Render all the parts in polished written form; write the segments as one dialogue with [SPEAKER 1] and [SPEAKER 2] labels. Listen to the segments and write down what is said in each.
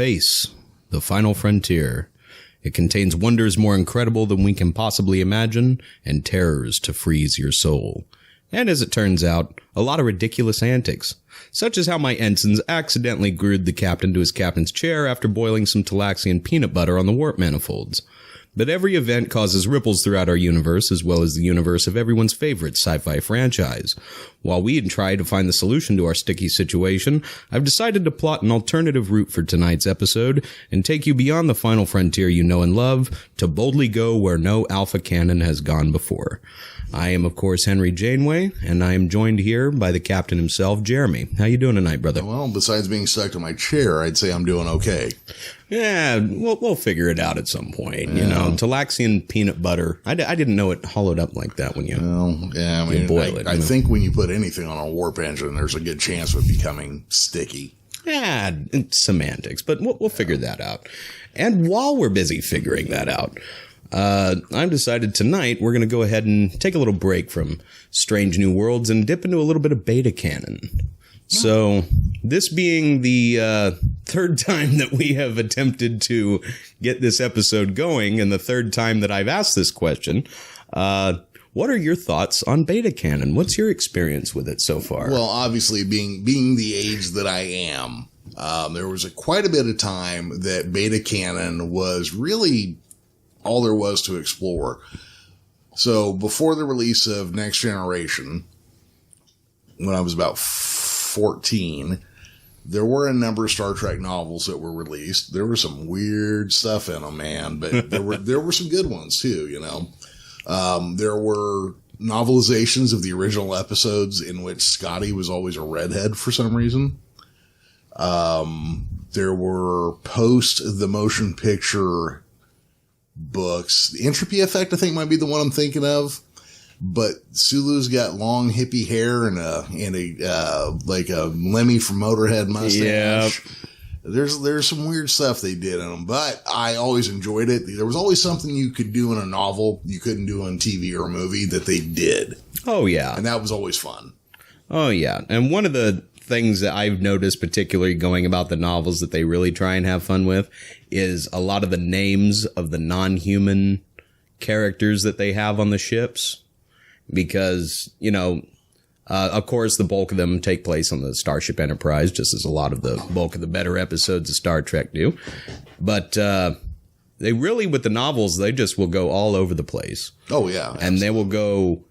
[SPEAKER 1] Space, the final frontier. It contains wonders more incredible than we can possibly imagine, and terrors to freeze your soul. And as it turns out, a lot of ridiculous antics, such as how my ensigns accidentally glued the captain to his captain's chair after boiling some Talaxian peanut butter on the warp manifolds. But every event causes ripples throughout our universe, as well as the universe of everyone's favorite sci-fi franchise. While we try to find the solution to our sticky situation, I've decided to plot an alternative route for tonight's episode and take you beyond the final frontier you know and love to boldly go where no Alpha Canon has gone before. I am, of course, Henry Janeway, and I am joined here by the captain himself, Jeremy. How you doing tonight, brother?
[SPEAKER 2] Well, besides being stuck to my chair, I'd say I'm doing okay.
[SPEAKER 1] Yeah, we'll figure it out at some point. Yeah. You know, Talaxian peanut butter. I didn't know it hollowed up like that when you,
[SPEAKER 2] I mean,
[SPEAKER 1] boil it.
[SPEAKER 2] I think when you put anything on a warp engine, there's a good chance of it becoming sticky.
[SPEAKER 1] Yeah, it's semantics, but we'll figure that out. And while we're busy figuring that out, I've decided tonight we're going to go ahead and take a little break from Strange New Worlds and dip into a little bit of beta canon. So, this being the third time that we have attempted to get this episode going, and the third time that I've asked this question, what are your thoughts on beta canon? What's your experience with it so far?
[SPEAKER 2] Well, obviously, being the age that I am, there was quite a bit of time that beta canon was really all there was to explore. So, before the release of Next Generation, when I was about 14, there were a number of Star Trek novels that were released. There was some weird stuff in them, man, but there were some good ones too, you know. There were novelizations of the original episodes in which Scotty was always a redhead for some reason. There were post the motion picture books. The Entropy Effect, I think, might be the one I'm thinking of. But Sulu's got long hippie hair and a like a Lemmy from Motorhead mustache. Yep. There's some weird stuff they did in them, but I always enjoyed it. There was always something you could do in a novel you couldn't do on TV or a movie that they did.
[SPEAKER 1] Oh yeah,
[SPEAKER 2] and that was always fun.
[SPEAKER 1] Oh yeah, and one of the things that I've noticed, particularly going about the novels that they really try and have fun with, is a lot of the names of the non-human characters that they have on the ships. Because, you know, of course, the bulk of them take place on the Starship Enterprise, just as a lot of the bulk of the better episodes of Star Trek do. But they really, with the novels, they just will go all over the place.
[SPEAKER 2] Oh, yeah. Absolutely.
[SPEAKER 1] And they will go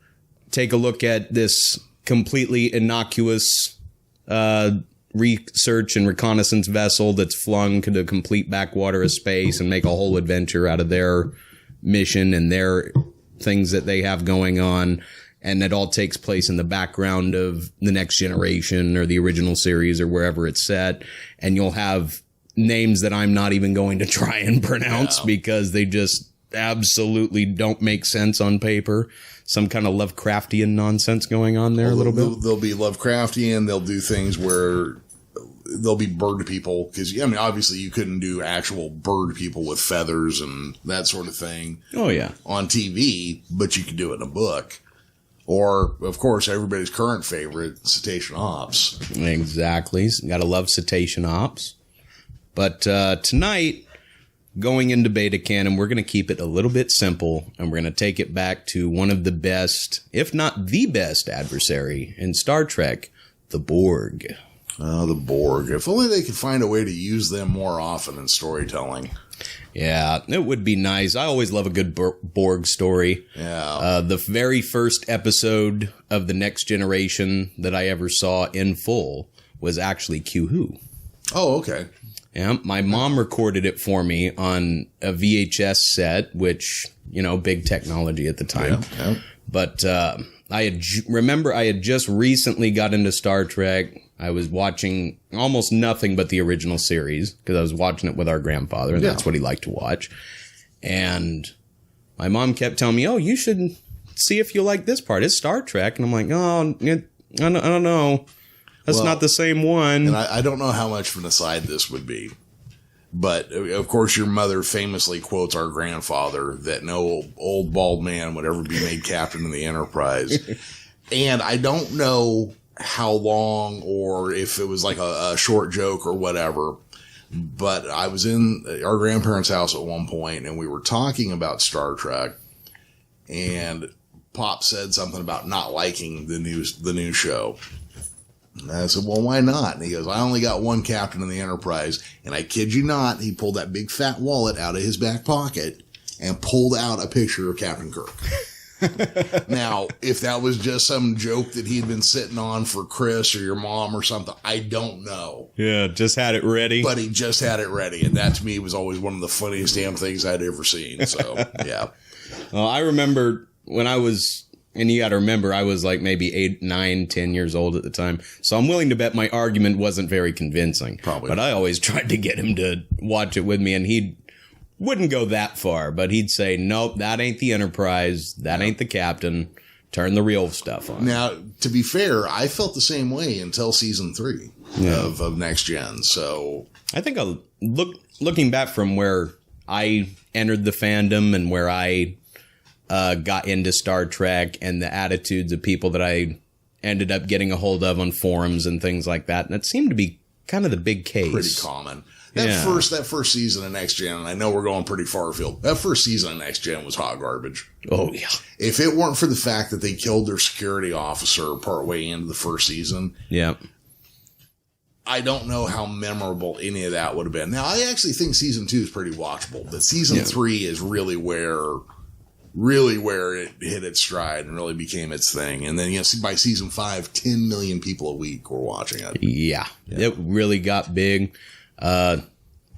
[SPEAKER 1] take a look at this completely innocuous research and reconnaissance vessel that's flung to the complete backwater of space and make a whole adventure out of their mission and their things that they have going on, and it all takes place in the background of the Next Generation or the original series or wherever it's set, and you'll have names that I'm not even going to try and pronounce because they just absolutely don't make sense on paper. Some kind of Lovecraftian nonsense going on there a little bit.
[SPEAKER 2] They'll be Lovecraftian. They'll do things where they'll be bird people, because, I mean, obviously you couldn't do actual bird people with feathers and that sort of thing.
[SPEAKER 1] Oh, yeah.
[SPEAKER 2] On TV, but you could do it in a book. Or, of course, everybody's current favorite, Cetacean Ops.
[SPEAKER 1] Exactly. Gotta love Cetacean Ops. But tonight, going into beta canon, we're going to keep it a little bit simple, and we're going to take it back to one of the best, if not the best adversary in Star Trek, the Borg.
[SPEAKER 2] Oh, the Borg. If only they could find a way to use them more often in storytelling.
[SPEAKER 1] Yeah, it would be nice. I always love a good Borg story.
[SPEAKER 2] Yeah.
[SPEAKER 1] The very first episode of The Next Generation that I ever saw in full was actually Q-Who.
[SPEAKER 2] Oh, okay.
[SPEAKER 1] Yeah, my mom recorded it for me on a VHS set, which, you know, big technology at the time.
[SPEAKER 2] Yeah.
[SPEAKER 1] But I had just recently got into Star Trek. I was watching almost nothing but the original series because I was watching it with our grandfather, and that's what he liked to watch. And my mom kept telling me, "Oh, you should see if you like this part. It's Star Trek." And I'm like, "Oh, I don't know. That's not the same one."
[SPEAKER 2] And I don't know how much of an aside this would be. But, of course, your mother famously quotes our grandfather that no old bald man would ever be made captain of the Enterprise. And I don't know how long or if it was like a short joke or whatever, But I was in our grandparents' house at one point, and we were talking about Star Trek, and Pop said something about not liking the new show. And I said, well, why not? And he goes, I only got one captain in the Enterprise. And I kid you not, he pulled that big fat wallet out of his back pocket and pulled out a picture of Captain Kirk. Now, if that was just some joke that he'd been sitting on for Chris or your mom or something, I don't know.
[SPEAKER 1] Yeah, just had it ready.
[SPEAKER 2] But he just had it ready. And that to me was always one of the funniest damn things I'd ever seen. So, yeah.
[SPEAKER 1] Well, I remember when I was, and you got to remember, I was like maybe 8, 9, 10 years old at the time. So I'm willing to bet my argument wasn't very convincing.
[SPEAKER 2] Probably.
[SPEAKER 1] But I always tried to get him to watch it with me, and he wouldn't go that far, but he'd say, nope, that ain't the Enterprise. That ain't the captain. Turn the real stuff on.
[SPEAKER 2] Now, to be fair, I felt the same way until season 3 of Next Gen. So
[SPEAKER 1] I think looking back from where I entered the fandom and where I got into Star Trek and the attitudes of people that I ended up getting a hold of on forums and things like that, and it seemed to be kind of the big case.
[SPEAKER 2] Pretty common. That first season of Next Gen, and I know we're going pretty far afield, that first season of Next Gen was hot garbage.
[SPEAKER 1] Oh, yeah.
[SPEAKER 2] If it weren't for the fact that they killed their security officer partway into the first season, I don't know how memorable any of that would have been. Now, I actually think season 2 is pretty watchable, but season 3 is really where it hit its stride and really became its thing. And then, by season 5, 10 million people a week were watching it.
[SPEAKER 1] Yeah. It really got big.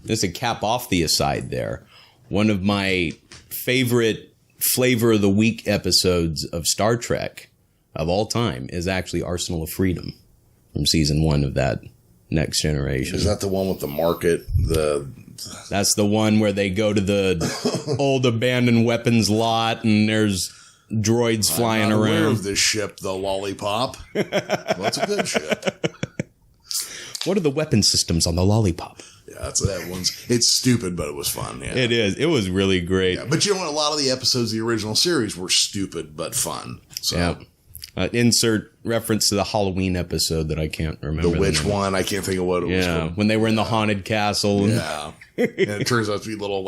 [SPEAKER 1] Just to cap off the aside there, one of my favorite flavor of the week episodes of Star Trek of all time is actually Arsenal of Freedom from season 1 of that Next Generation.
[SPEAKER 2] Is that the one with the market?
[SPEAKER 1] That's the one where they go to the old abandoned weapons lot and there's droids flying around. I'm aware
[SPEAKER 2] of this ship, the Lollipop. Well, it's a good ship.
[SPEAKER 1] What are the weapon systems on the Lollipop?
[SPEAKER 2] Yeah, that one's. It's stupid, but it was fun. Yeah.
[SPEAKER 1] It is. It was really great.
[SPEAKER 2] Yeah, but you know what? A lot of the episodes of the original series were stupid but fun. So.
[SPEAKER 1] Yeah. Insert reference to the Halloween episode that I can't remember.
[SPEAKER 2] The witch one. I can't think of what it was.
[SPEAKER 1] Yeah, when they were in the haunted castle.
[SPEAKER 2] Yeah. And it turns out to be little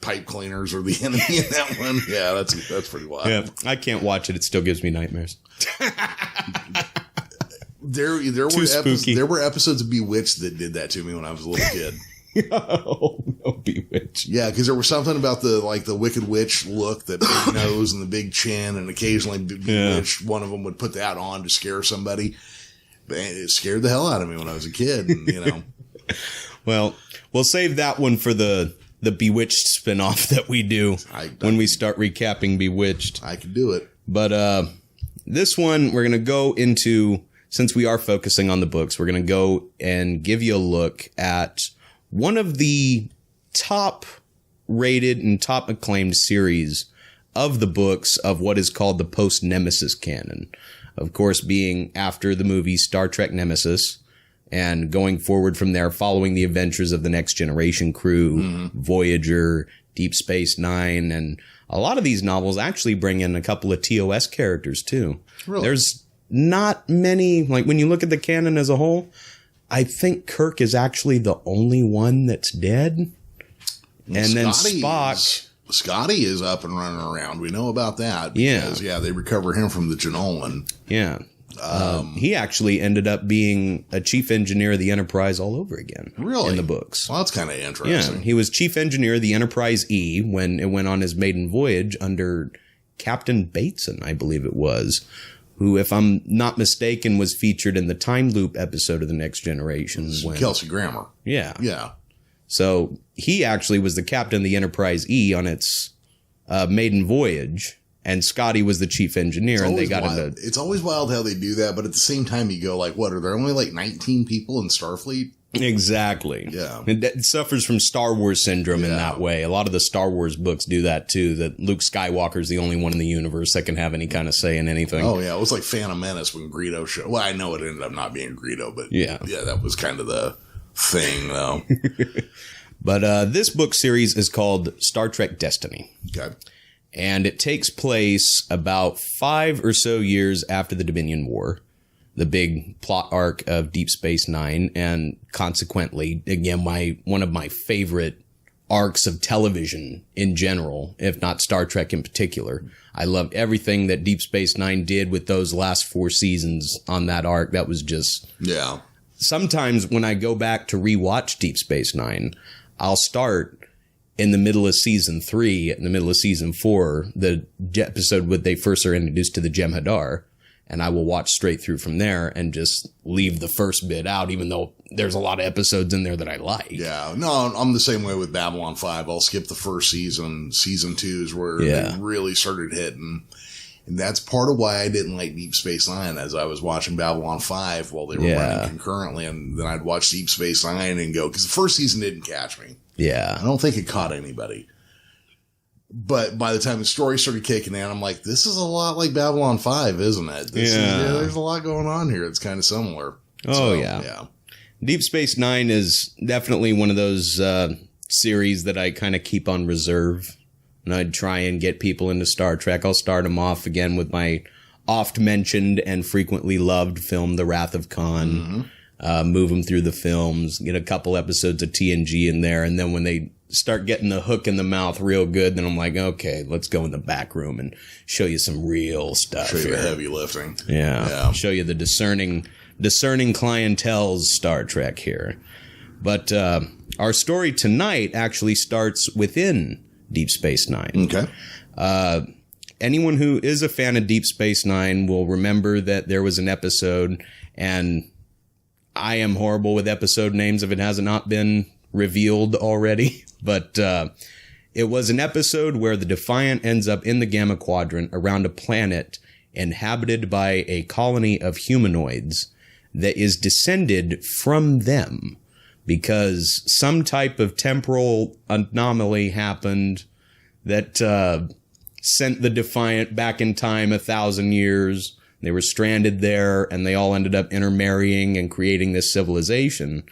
[SPEAKER 2] pipe cleaners or the enemy in that one. Yeah, that's pretty wild.
[SPEAKER 1] Yeah, I can't watch it. It still gives me nightmares.
[SPEAKER 2] There were episodes of Bewitched that did that to me when I was a little kid.
[SPEAKER 1] Oh, no, Bewitched.
[SPEAKER 2] Yeah, because there was something about the Wicked Witch look, that big nose and the big chin, and occasionally Bewitched, one of them would put that on to scare somebody. It scared the hell out of me when I was a kid, and,
[SPEAKER 1] Well, we'll save that one for the Bewitched spinoff that we do when we start recapping Bewitched.
[SPEAKER 2] I can do it.
[SPEAKER 1] But this one, we're going to go into, since we are focusing on the books, we're going to go and give you a look at one of the top rated and top acclaimed series of the books of what is called the post-Nemesis canon. Of course, being after the movie Star Trek Nemesis and going forward from there, following the adventures of the Next Generation crew, Voyager, Deep Space Nine, and a lot of these novels actually bring in a couple of TOS characters too.
[SPEAKER 2] Really?
[SPEAKER 1] There's not many, when you look at the canon as a whole, I think Kirk is actually the only one that's dead. And then
[SPEAKER 2] Scotty is up and running around. We know about that. Because, they recover him from the Genolan.
[SPEAKER 1] Yeah. He actually ended up being a chief engineer of the Enterprise all over again.
[SPEAKER 2] Really?
[SPEAKER 1] In the books.
[SPEAKER 2] Well, that's kind of interesting.
[SPEAKER 1] Yeah. He was chief engineer of the Enterprise E when it went on his maiden voyage under Captain Bateson, I believe it was, who, if I'm not mistaken, was featured in the Time Loop episode of The Next Generation.
[SPEAKER 2] Kelsey Grammer.
[SPEAKER 1] Yeah.
[SPEAKER 2] Yeah.
[SPEAKER 1] So he actually was the captain of the Enterprise E on its maiden voyage, and Scotty was the chief engineer, and they got into...
[SPEAKER 2] It's always wild how they do that, but at the same time you go what, are there only 19 people in Starfleet?
[SPEAKER 1] Exactly.
[SPEAKER 2] Yeah.
[SPEAKER 1] It suffers from Star Wars syndrome in that way. A lot of the Star Wars books do that too, that Luke Skywalker's the only one in the universe that can have any kind of say in anything.
[SPEAKER 2] Oh, yeah. It was like Phantom Menace when Greedo showed. Well, I know it ended up not being Greedo, but yeah, that was kind of the thing, though.
[SPEAKER 1] But this book series is called Star Trek Destiny.
[SPEAKER 2] Okay. And
[SPEAKER 1] it takes place about 5 or so years after the Dominion War. the big plot arc of Deep Space Nine, and consequently, again, one of my favorite arcs of television in general, if not Star Trek in particular. I loved everything that Deep Space Nine did with those last 4 seasons on that arc. That was just...
[SPEAKER 2] Yeah.
[SPEAKER 1] Sometimes when I go back to rewatch Deep Space Nine, I'll start in the middle of season 3, in the middle of season 4, the episode where they first are introduced to the Jem'Hadar, and I will watch straight through from there and just leave the first bit out, even though there's a lot of episodes in there that I like.
[SPEAKER 2] Yeah. No, I'm the same way with Babylon 5. I'll skip the first season. Season 2 is where they really started hitting. And that's part of why I didn't like Deep Space Nine, as I was watching Babylon 5 while they were running concurrently. And then I'd watch Deep Space Nine and go, because the first season didn't catch me.
[SPEAKER 1] Yeah.
[SPEAKER 2] I don't think it caught anybody. But by the time the story started kicking in, I'm like, this is a lot like Babylon 5, isn't it? There's a lot going on here. It's kind of similar.
[SPEAKER 1] Yeah. Deep Space Nine is definitely one of those series that I kind of keep on reserve. And I'd try and get people into Star Trek. I'll start them off again with my oft-mentioned and frequently loved film, The Wrath of Khan. Move them through the films, get a couple episodes of TNG in there, and then when they start getting the hook in the mouth real good, then I'm like, okay, let's go in the back room and show you some real stuff.
[SPEAKER 2] Show you the heavy lifting.
[SPEAKER 1] Yeah. Show you the discerning clientele's Star Trek here. But our story tonight actually starts within Deep Space Nine.
[SPEAKER 2] Okay.
[SPEAKER 1] Anyone who is a fan of Deep Space Nine will remember that there was an episode, and I am horrible with episode names if it has not been revealed already, but it was an episode where the Defiant ends up in the Gamma Quadrant around a planet inhabited by a colony of humanoids that is descended from them because some type of temporal anomaly happened that sent the Defiant back in time 1,000 years. They were stranded there, and they all ended up intermarrying and creating this civilization,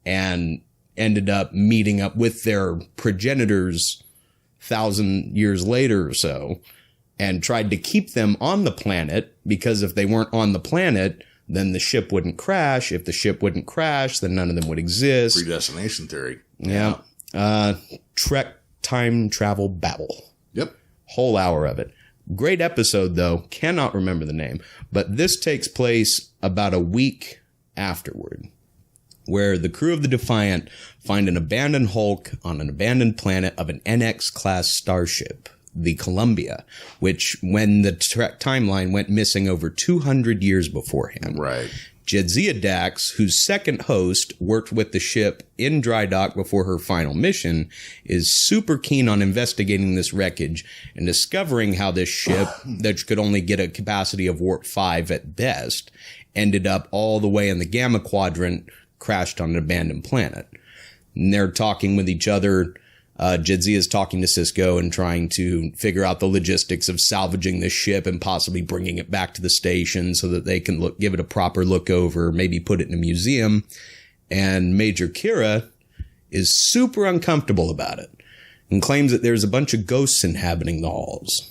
[SPEAKER 1] and ended up meeting up with their progenitors 1,000 years later or so, and tried to keep them on the planet, because if they weren't on the planet, then the ship wouldn't crash. If the ship wouldn't crash, then none of them would exist.
[SPEAKER 2] Predestination theory.
[SPEAKER 1] Yeah. Trek time travel babble.
[SPEAKER 2] Yep.
[SPEAKER 1] Whole hour of it. Great episode, though. Cannot remember the name. But this takes place about a week afterward, where the crew of the Defiant find an abandoned hulk on an abandoned planet of an NX-class starship, the Columbia, which, when the Trek timeline, went missing over 200 years beforehand.
[SPEAKER 2] Right.
[SPEAKER 1] Jadzia Dax, whose second host worked with the ship in dry dock before her final mission, is super keen on investigating this wreckage and discovering how this ship, that could only get a capacity of warp 5 at best, ended up all the way in the Gamma Quadrant, crashed on an abandoned planet. And they're talking with each other. Jadzia is talking to Sisko and trying to figure out the logistics of salvaging this ship and possibly bringing it back to the station so that they can give it a proper look over, maybe put it in a museum. And Major Kira is super uncomfortable about it and claims that there's a bunch of ghosts inhabiting the halls.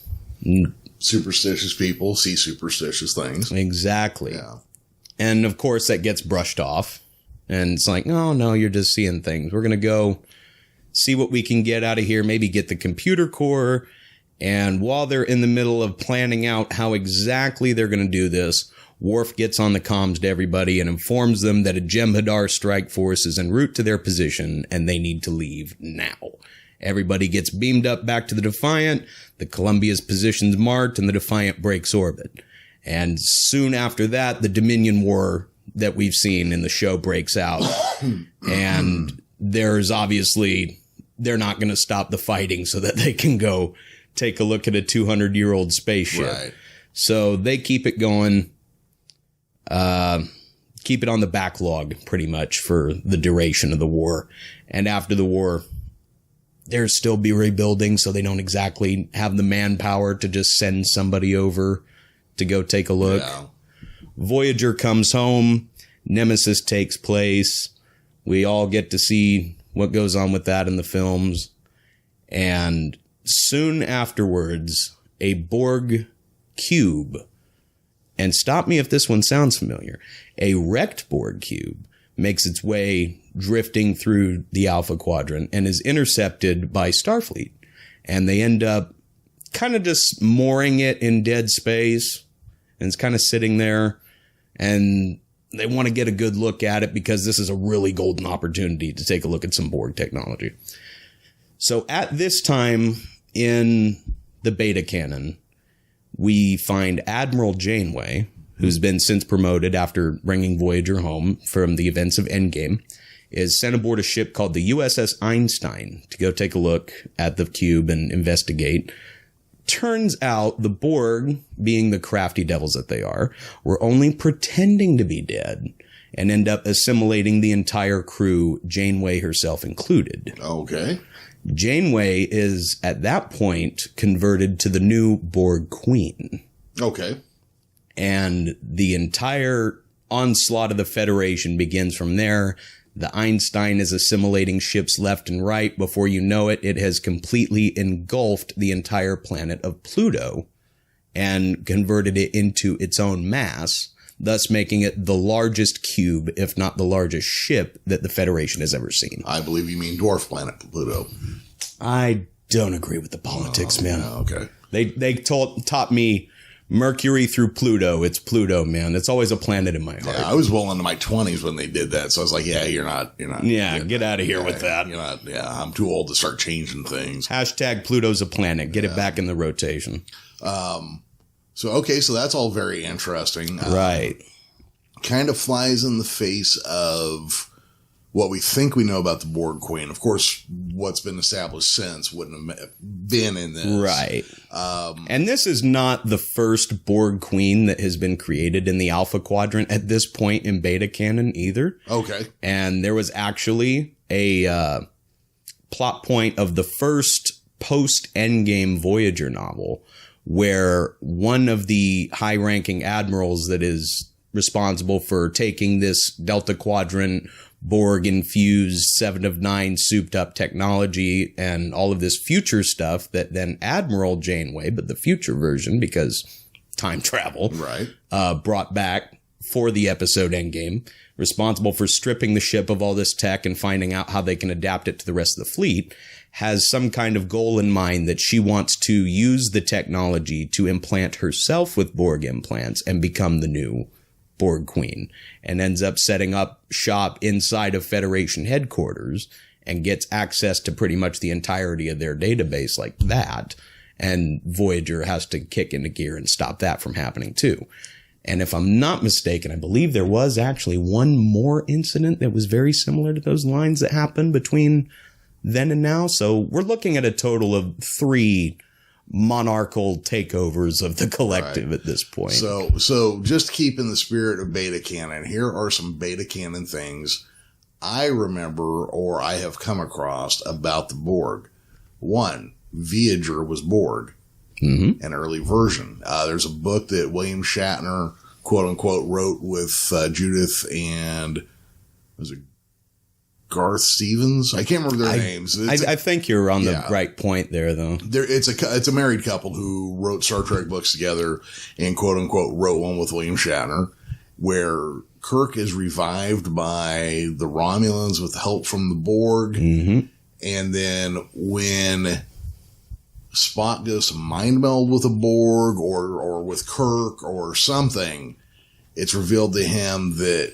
[SPEAKER 2] Superstitious people see superstitious things.
[SPEAKER 1] Exactly.
[SPEAKER 2] Yeah.
[SPEAKER 1] And of course that gets brushed off. And it's like, no, you're just seeing things. We're going to go see what we can get out of here, maybe get the computer core. And while they're in the middle of planning out how exactly they're going to do this, Worf gets on the comms to everybody and informs them that a Jem'Hadar strike force is en route to their position and they need to leave now. Everybody gets beamed up back to the Defiant, the Columbia's position's marked, and the Defiant breaks orbit. And soon after that, the Dominion War that we've seen in the show breaks out. And there's obviously, they're not going to stop the fighting so that they can go take a look at a 200-year-old spaceship.
[SPEAKER 2] Right.
[SPEAKER 1] So they keep it going, keep it on the backlog pretty much for the duration of the war. And after the war, they'll still be rebuilding, so they don't exactly have the manpower to just send somebody over to go take a look. Yeah. Voyager comes home. Nemesis takes place. We all get to see what goes on with that in the films. And soon afterwards, a Borg cube and stop me if this one sounds familiar, a wrecked Borg cube makes its way drifting through the Alpha Quadrant and is intercepted by Starfleet. And they end up kind of just mooring it in dead space. And it's kind of sitting there. And they want to get a good look at it because this is a really golden opportunity to take a look at some Borg technology. So at this time in the beta canon, we find Admiral Janeway, who's been since promoted after bringing Voyager home from the events of Endgame, is sent aboard a ship called the USS Einstein to go take a look at the cube and investigate. Turns out the Borg, being the crafty devils that they are, were only pretending to be dead and end up assimilating the entire crew, Janeway herself included.
[SPEAKER 2] Okay.
[SPEAKER 1] Janeway is, at that point, converted to the new Borg Queen.
[SPEAKER 2] Okay.
[SPEAKER 1] And the entire onslaught of the Federation begins from there. The Einstein is assimilating ships left and right. Before you know it, it has completely engulfed the entire planet of Pluto and converted it into its own mass, thus making it the largest cube, if not the largest ship, that the Federation has ever seen.
[SPEAKER 2] I believe you mean dwarf planet Pluto.
[SPEAKER 1] I don't agree with the politics, man.
[SPEAKER 2] Okay.
[SPEAKER 1] They taught me Mercury through Pluto. It's Pluto, man. It's always a planet in my heart.
[SPEAKER 2] Yeah, I was well into my 20s when they did that. So I was like, yeah, you're not.
[SPEAKER 1] Yeah, get out of here with that.
[SPEAKER 2] You're not. Yeah, I'm too old to start changing things.
[SPEAKER 1] Hashtag Pluto's a planet. Get it back in the rotation.
[SPEAKER 2] So that's all very interesting.
[SPEAKER 1] Right.
[SPEAKER 2] Kind of flies in the face of what we think we know about the Borg Queen. Of course, what's been established since wouldn't have been in this.
[SPEAKER 1] Right. And this is not the first Borg Queen that has been created in the Alpha Quadrant at this point in beta canon either.
[SPEAKER 2] Okay.
[SPEAKER 1] And there was actually a plot point of the first post-Endgame Voyager novel where one of the high-ranking admirals that is responsible for taking this Delta Quadrant Borg-infused 7 of 9 souped-up technology and all of this future stuff that then Admiral Janeway, but the future version because time travel,
[SPEAKER 2] right,
[SPEAKER 1] brought back for the episode Endgame, responsible for stripping the ship of all this tech and finding out how they can adapt it to the rest of the fleet, has some kind of goal in mind that she wants to use the technology to implant herself with Borg implants and become the new Borg Queen, and ends up setting up shop inside of Federation headquarters and gets access to pretty much the entirety of their database like that. And Voyager has to kick into gear and stop that from happening too. And if I'm not mistaken, I believe there was actually one more incident that was very similar to those lines that happened between then and now. So we're looking at a total of 3 monarchical takeovers of the collective at this point.
[SPEAKER 2] So just keep in the spirit of beta canon, here are some beta canon things I remember or I have come across about the Borg. 1, Voyager was Borg, an early version. There's a book that William Shatner, quote unquote, wrote with Judith and was it Garth Stevens? I can't remember their names.
[SPEAKER 1] I think you're on the right point there, though.
[SPEAKER 2] It's a married couple who wrote Star Trek books together and quote unquote wrote one with William Shatner, where Kirk is revived by the Romulans with help from the Borg, and then when Spock goes to mind meld with a Borg or with Kirk or something, it's revealed to him that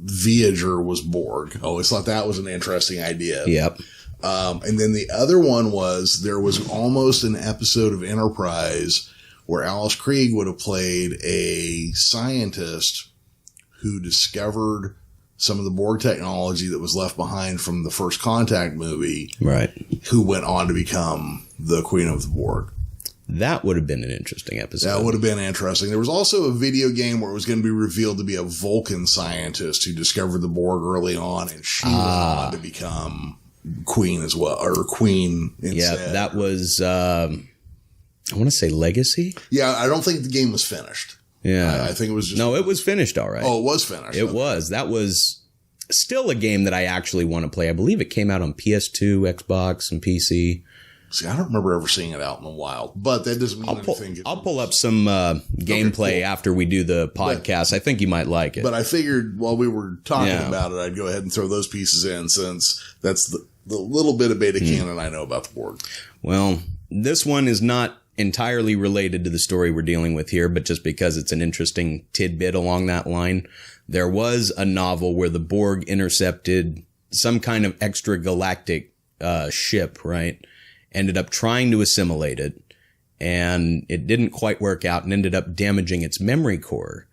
[SPEAKER 2] Voyager was Borg. I always thought that was an interesting idea.
[SPEAKER 1] Yep.
[SPEAKER 2] And then the other one was there was almost an episode of Enterprise where Alice Krieg would have played a scientist who discovered some of the Borg technology that was left behind from the First Contact movie.
[SPEAKER 1] Right.
[SPEAKER 2] Who went on to become the Queen of the Borg.
[SPEAKER 1] That would have been an interesting episode.
[SPEAKER 2] That would have been interesting. There was also a video game where it was going to be revealed to be a Vulcan scientist who discovered the Borg early on, and she went on to become Queen as well, or Queen instead.
[SPEAKER 1] Yeah, that was, I want to say Legacy?
[SPEAKER 2] Yeah, I don't think the game was finished.
[SPEAKER 1] Yeah.
[SPEAKER 2] I think it was just...
[SPEAKER 1] No, it was finished, all right.
[SPEAKER 2] Oh, it was finished.
[SPEAKER 1] It was. That was still a game that I actually want to play. I believe it came out on PS2, Xbox, and PC.
[SPEAKER 2] See, I don't remember ever seeing it out in the wild, but that doesn't mean anything.
[SPEAKER 1] I'll pull up some gameplay after we do the podcast. I think you might like it.
[SPEAKER 2] But I figured while we were talking about it, I'd go ahead and throw those pieces in, since that's the little bit of beta canon I know about the Borg.
[SPEAKER 1] Well, this one is not entirely related to the story we're dealing with here, but just because it's an interesting tidbit along that line. There was a novel where the Borg intercepted some kind of extragalactic ship, right? Ended up trying to assimilate it, and it didn't quite work out, and ended up damaging its memory core,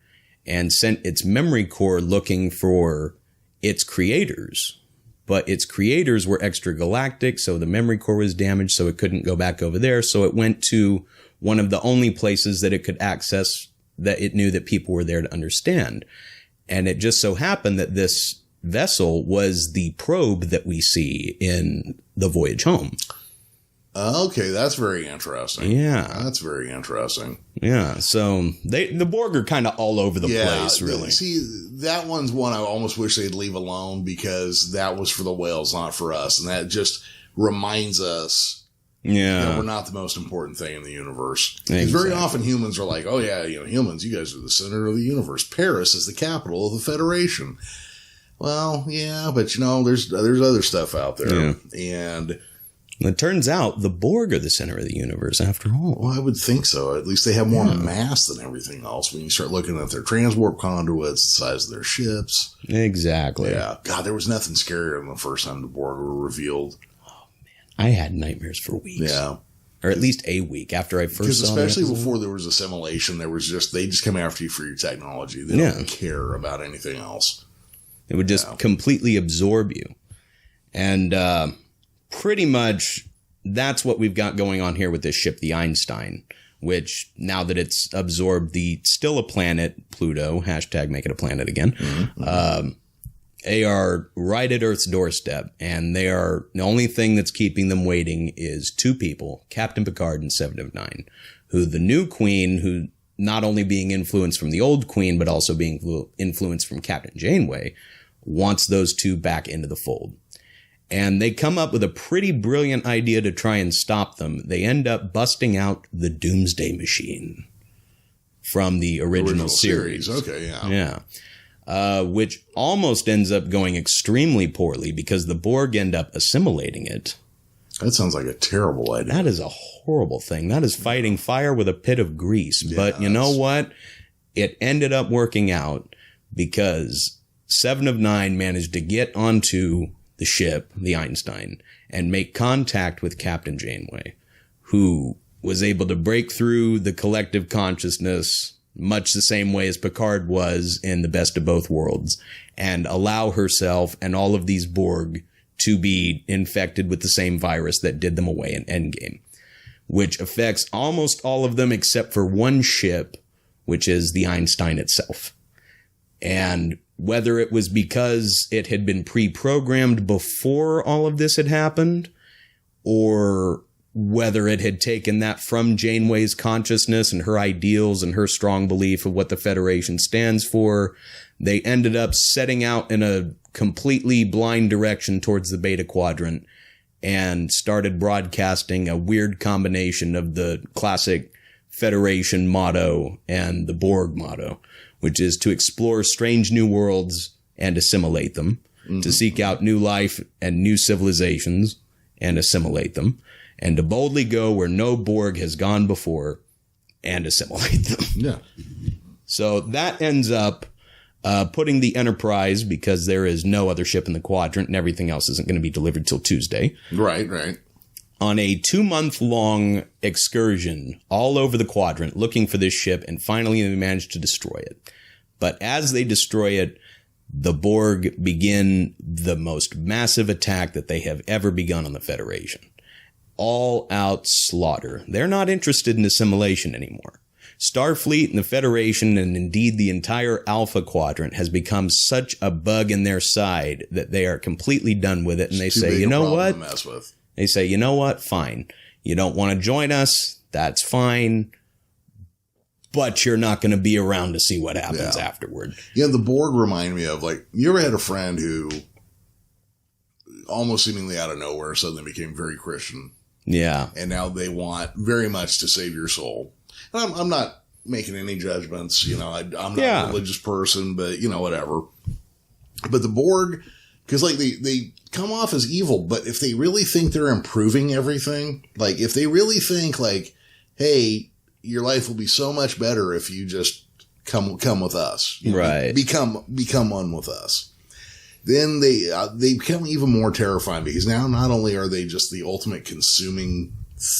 [SPEAKER 1] and sent its memory core looking for its creators. But its creators were extragalactic, so the memory core was damaged, so it couldn't go back over there. So it went to one of the only places that it could access that it knew that people were there to understand. And it just so happened that this vessel was the probe that we see in the voyage home.
[SPEAKER 2] Okay, that's very interesting.
[SPEAKER 1] Yeah.
[SPEAKER 2] That's very interesting.
[SPEAKER 1] Yeah, so the Borg are kind of all over the place, really.
[SPEAKER 2] See, that one's one I almost wish they'd leave alone, because that was for the whales, not for us. And that just reminds us that we're not the most important thing in the universe. Because very often humans are like, oh yeah, humans, you guys are the center of the universe. Paris is the capital of the Federation. Well, yeah, but there's other stuff out there. Yeah. And
[SPEAKER 1] it turns out the Borg are the center of the universe after all.
[SPEAKER 2] Well, I would think so. At least they have more mass than everything else. When you start looking at their transwarp conduits, the size of their ships.
[SPEAKER 1] Exactly.
[SPEAKER 2] Yeah. God, there was nothing scarier than the first time the Borg were revealed.
[SPEAKER 1] Oh, man. I had nightmares for weeks.
[SPEAKER 2] Yeah.
[SPEAKER 1] Or at least a week after I first saw it.
[SPEAKER 2] Because especially before there was assimilation, they just come after you for your technology. They don't care about anything else.
[SPEAKER 1] It would just completely absorb you. And pretty much that's what we've got going on here with this ship, the Einstein, which now that it's absorbed still a planet, Pluto, hashtag make it a planet again, they are right at Earth's doorstep, and they are the only thing that's keeping them waiting is two people, Captain Picard and Seven of Nine, who the new queen, who not only being influenced from the old queen, but also being influenced from Captain Janeway, wants those two back into the fold. And they come up with a pretty brilliant idea to try and stop them. They end up busting out the Doomsday Machine from the original series.
[SPEAKER 2] Okay, yeah.
[SPEAKER 1] Yeah. Which almost ends up going extremely poorly because the Borg end up assimilating it.
[SPEAKER 2] That sounds like a terrible idea.
[SPEAKER 1] That is a horrible thing. That is fighting fire with a pit of grease. Yeah, but you know what? It ended up working out because Seven of Nine managed to get onto the ship, the Einstein, and make contact with Captain Janeway, who was able to break through the collective consciousness much the same way as Picard was in The Best of Both Worlds, and allow herself and all of these Borg to be infected with the same virus that did them away in Endgame, which affects almost all of them except for one ship, which is the Einstein itself. And whether it was because it had been pre-programmed before all of this had happened, or whether it had taken that from Janeway's consciousness and her ideals and her strong belief of what the Federation stands for, they ended up setting out in a completely blind direction towards the Beta Quadrant and started broadcasting a weird combination of the classic Federation motto and the Borg motto, which is to explore strange new worlds and assimilate them, to seek out new life and new civilizations and assimilate them, and to boldly go where no Borg has gone before and assimilate them.
[SPEAKER 2] Yeah.
[SPEAKER 1] So that ends up putting the Enterprise, because there is no other ship in the quadrant and everything else isn't going to be delivered till Tuesday.
[SPEAKER 2] Right.
[SPEAKER 1] On a 2-month-long excursion all over the quadrant looking for this ship, and finally they managed to destroy it. But as they destroy it, the Borg begin the most massive attack that they have ever begun on the Federation. All-out slaughter. They're not interested in assimilation anymore. Starfleet and the Federation, and indeed the entire Alpha Quadrant, has become such a bug in their side that they are completely done with it, and they say, you know what? They say, you know what? Fine. You don't want to join us? That's fine. But you're not going to be around to see what happens afterward.
[SPEAKER 2] Yeah, the Borg remind me of, like, you ever had a friend who almost seemingly out of nowhere suddenly became very Christian?
[SPEAKER 1] Yeah.
[SPEAKER 2] And now they want very much to save your soul. And I'm not making any judgments. You know, I'm not a religious person, but, you know, whatever. But the Borg, because, like, they come off as evil, but if they really think they're improving everything, like, if they really think, like, hey, your life will be so much better if you just come with us. You know,
[SPEAKER 1] right.
[SPEAKER 2] Become one with us. Then they become even more terrifying, because now not only are they just the ultimate consuming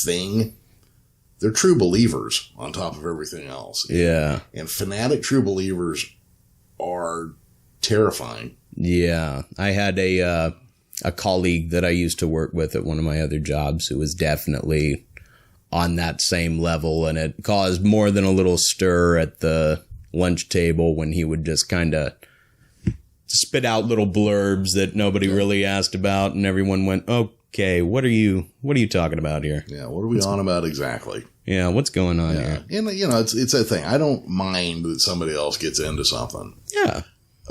[SPEAKER 2] thing, they're true believers on top of everything else.
[SPEAKER 1] Yeah.
[SPEAKER 2] And fanatic true believers are terrifying.
[SPEAKER 1] Yeah. I had a colleague that I used to work with at one of my other jobs who was definitely on that same level, and it caused more than a little stir at the lunch table when he would just kind of spit out little blurbs that nobody really asked about, and everyone went, okay, what are you talking about here?
[SPEAKER 2] Yeah, what are we on about exactly?
[SPEAKER 1] Yeah, what's going on here?
[SPEAKER 2] And, you know, it's that thing. I don't mind that somebody else gets into something.
[SPEAKER 1] Yeah.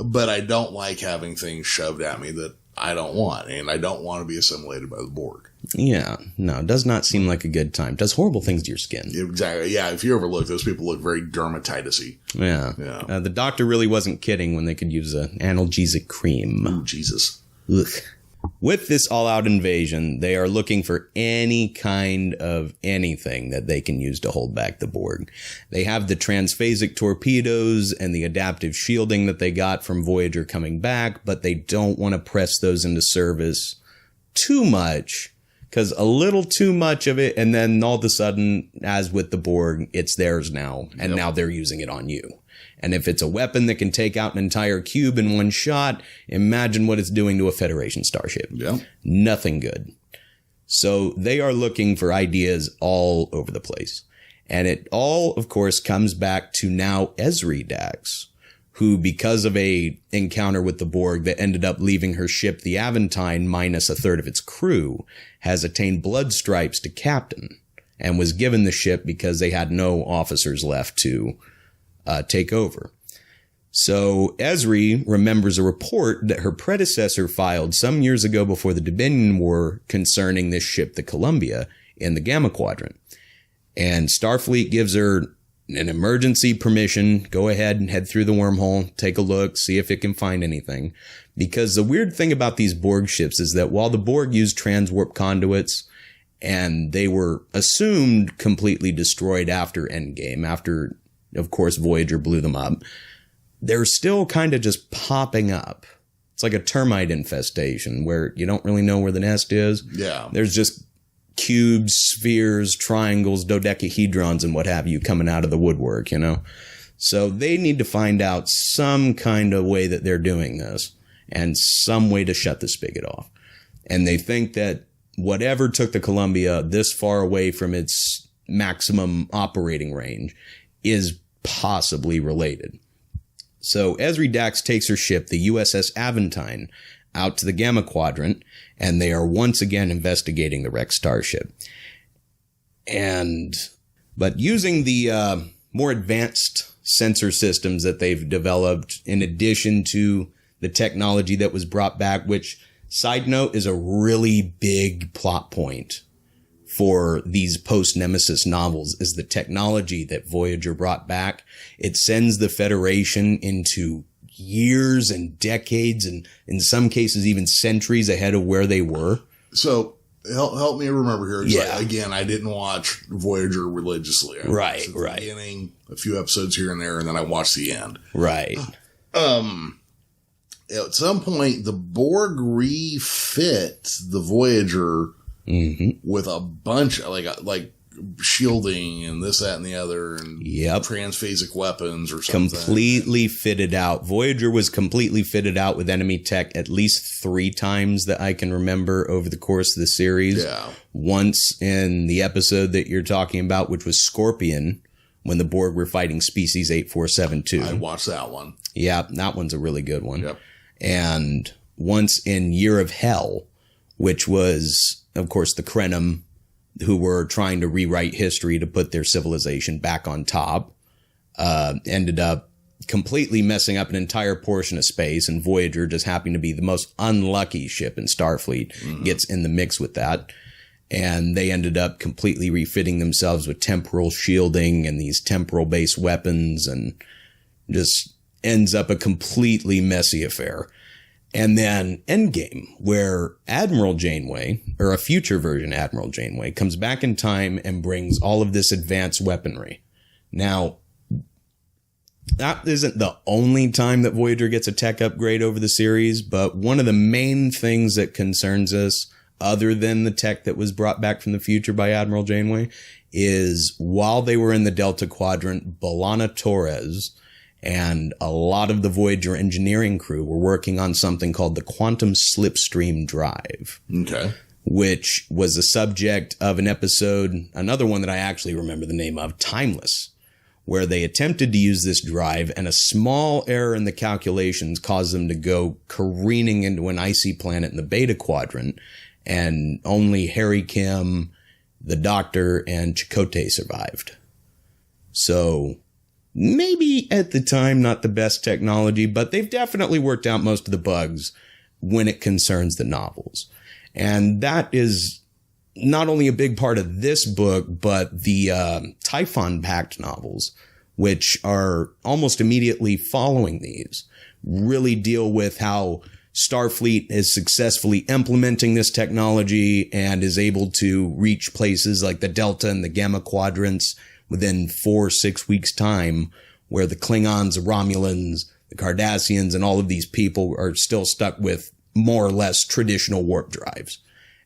[SPEAKER 2] But I don't like having things shoved at me that I don't want, and I don't want to be assimilated by the Borg.
[SPEAKER 1] Yeah, no, it does not seem like a good time. It does horrible things to your skin.
[SPEAKER 2] Exactly. Yeah, if you ever look, those people look very dermatitis-y.
[SPEAKER 1] Yeah. The doctor really wasn't kidding when they could use an analgesic cream.
[SPEAKER 2] Oh, Jesus.
[SPEAKER 1] Ugh. With this all-out invasion, they are looking for any kind of anything that they can use to hold back the Borg. They have the transphasic torpedoes and the adaptive shielding that they got from Voyager coming back, but they don't want to press those into service too much, because a little too much of it, and then all of a sudden, as with the Borg, it's theirs now, and now they're using it on you. And if it's a weapon that can take out an entire cube in one shot, imagine what it's doing to a Federation starship.
[SPEAKER 2] Yeah.
[SPEAKER 1] Nothing good. So they are looking for ideas all over the place. And it all, of course, comes back to now Ezri Dax, who, because of a encounter with the Borg that ended up leaving her ship, the Aventine, minus a third of its crew, has attained blood stripes to captain and was given the ship because they had no officers left to take over. So Ezri remembers a report that her predecessor filed some years ago before the Dominion War concerning this ship, the Columbia, in the Gamma Quadrant. And Starfleet gives her an emergency permission. Go ahead and head through the wormhole, take a look, see if it can find anything. Because the weird thing about these Borg ships is that while the Borg used transwarp conduits, and they were assumed completely destroyed after Endgame, after, of course, Voyager blew them up, they're still kind of just popping up. It's like a termite infestation where you don't really know where the nest is.
[SPEAKER 2] Yeah.
[SPEAKER 1] There's just cubes, spheres, triangles, dodecahedrons, and what have you coming out of the woodwork, you know? So they need to find out some kind of way that they're doing this and some way to shut the spigot off. And they think that whatever took the Columbia this far away from its maximum operating range is possibly related. So Ezri Dax takes her ship, the USS Aventine, out to the Gamma Quadrant, and they are once again investigating the wrecked starship. But using the more advanced sensor systems that they've developed, in addition to the technology that was brought back, which, side note, is a really big plot point for these post-Nemesis novels, is the technology that Voyager brought back. It sends the Federation into years and decades, and in some cases even centuries ahead of where they were.
[SPEAKER 2] So help me remember here.
[SPEAKER 1] Yeah.
[SPEAKER 2] Again, I didn't watch Voyager religiously. I
[SPEAKER 1] Right.
[SPEAKER 2] The beginning, a few episodes here and there, and then I watched the end.
[SPEAKER 1] Right.
[SPEAKER 2] At some point, the Borg refit the Voyager with a bunch of like shielding and this, that, and the other, and transphasic weapons or something.
[SPEAKER 1] Completely fitted out. Voyager was completely fitted out with enemy tech at least 3 times that I can remember over the course of the series.
[SPEAKER 2] Yeah.
[SPEAKER 1] Once in the episode that you're talking about, which was Scorpion, when the Borg were fighting Species 8472.
[SPEAKER 2] I watched that one.
[SPEAKER 1] Yeah, that one's a really good one.
[SPEAKER 2] Yep.
[SPEAKER 1] And once in Year of Hell, which was, of course, the Krenim, who were trying to rewrite history to put their civilization back on top, ended up completely messing up an entire portion of space, and Voyager, just happening to be the most unlucky ship in Starfleet, gets in the mix with that. And they ended up completely refitting themselves with temporal shielding and these temporal-based weapons, and just ends up a completely messy affair. And then Endgame, where Admiral Janeway, or a future version Admiral Janeway, comes back in time and brings all of this advanced weaponry. Now, that isn't the only time that Voyager gets a tech upgrade over the series, but one of the main things that concerns us, other than the tech that was brought back from the future by Admiral Janeway, is while they were in the Delta Quadrant, B'Elanna Torres and a lot of the Voyager engineering crew were working on something called the Quantum Slipstream Drive.
[SPEAKER 2] Okay.
[SPEAKER 1] Which was the subject of an episode, another one that I actually remember the name of, Timeless, where they attempted to use this drive, and a small error in the calculations caused them to go careening into an icy planet in the Beta Quadrant, and only Harry Kim, the Doctor, and Chakotay survived. So, maybe at the time not the best technology, but they've definitely worked out most of the bugs when it concerns the novels. And that is not only a big part of this book, but the Typhon Pact novels, which are almost immediately following these, really deal with how Starfleet is successfully implementing this technology and is able to reach places like the Delta and the Gamma quadrants within 4 or 6 weeks' time, where the Klingons, the Romulans, the Cardassians, and all of these people are still stuck with more or less traditional warp drives.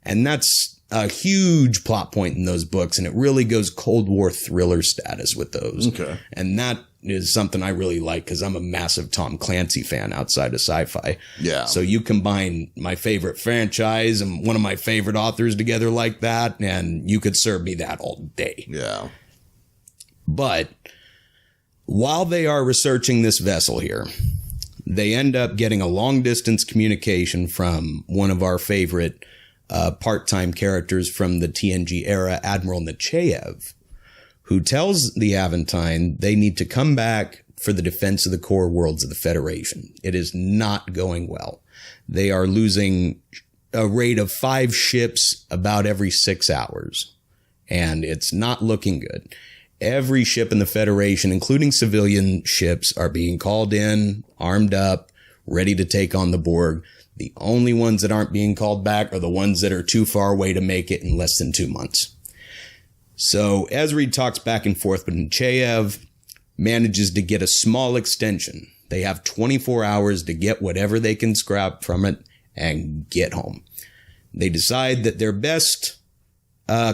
[SPEAKER 1] And that's a huge plot point in those books, and it really goes Cold War thriller status with those.
[SPEAKER 2] Okay.
[SPEAKER 1] And that is something I really like, because I'm a massive Tom Clancy fan outside of sci-fi.
[SPEAKER 2] Yeah.
[SPEAKER 1] So you combine my favorite franchise and one of my favorite authors together like that, and you could serve me that all day.
[SPEAKER 2] Yeah.
[SPEAKER 1] But while they are researching this vessel here, they end up getting a long-distance communication from one of our favorite part-time characters from the TNG era, Admiral Nechayev, who tells the Aventine they need to come back for the defense of the core worlds of the Federation. It is not going well. They are losing a rate of 5 ships about every 6 hours, and it's not looking good. Every ship in the Federation, including civilian ships, are being called in, armed up, ready to take on the Borg. The only ones that aren't being called back are the ones that are too far away to make it in less than 2 months. So Ezri talks back and forth, but Nechayev manages to get a small extension. They have 24 hours to get whatever they can scrap from it and get home. They decide that their best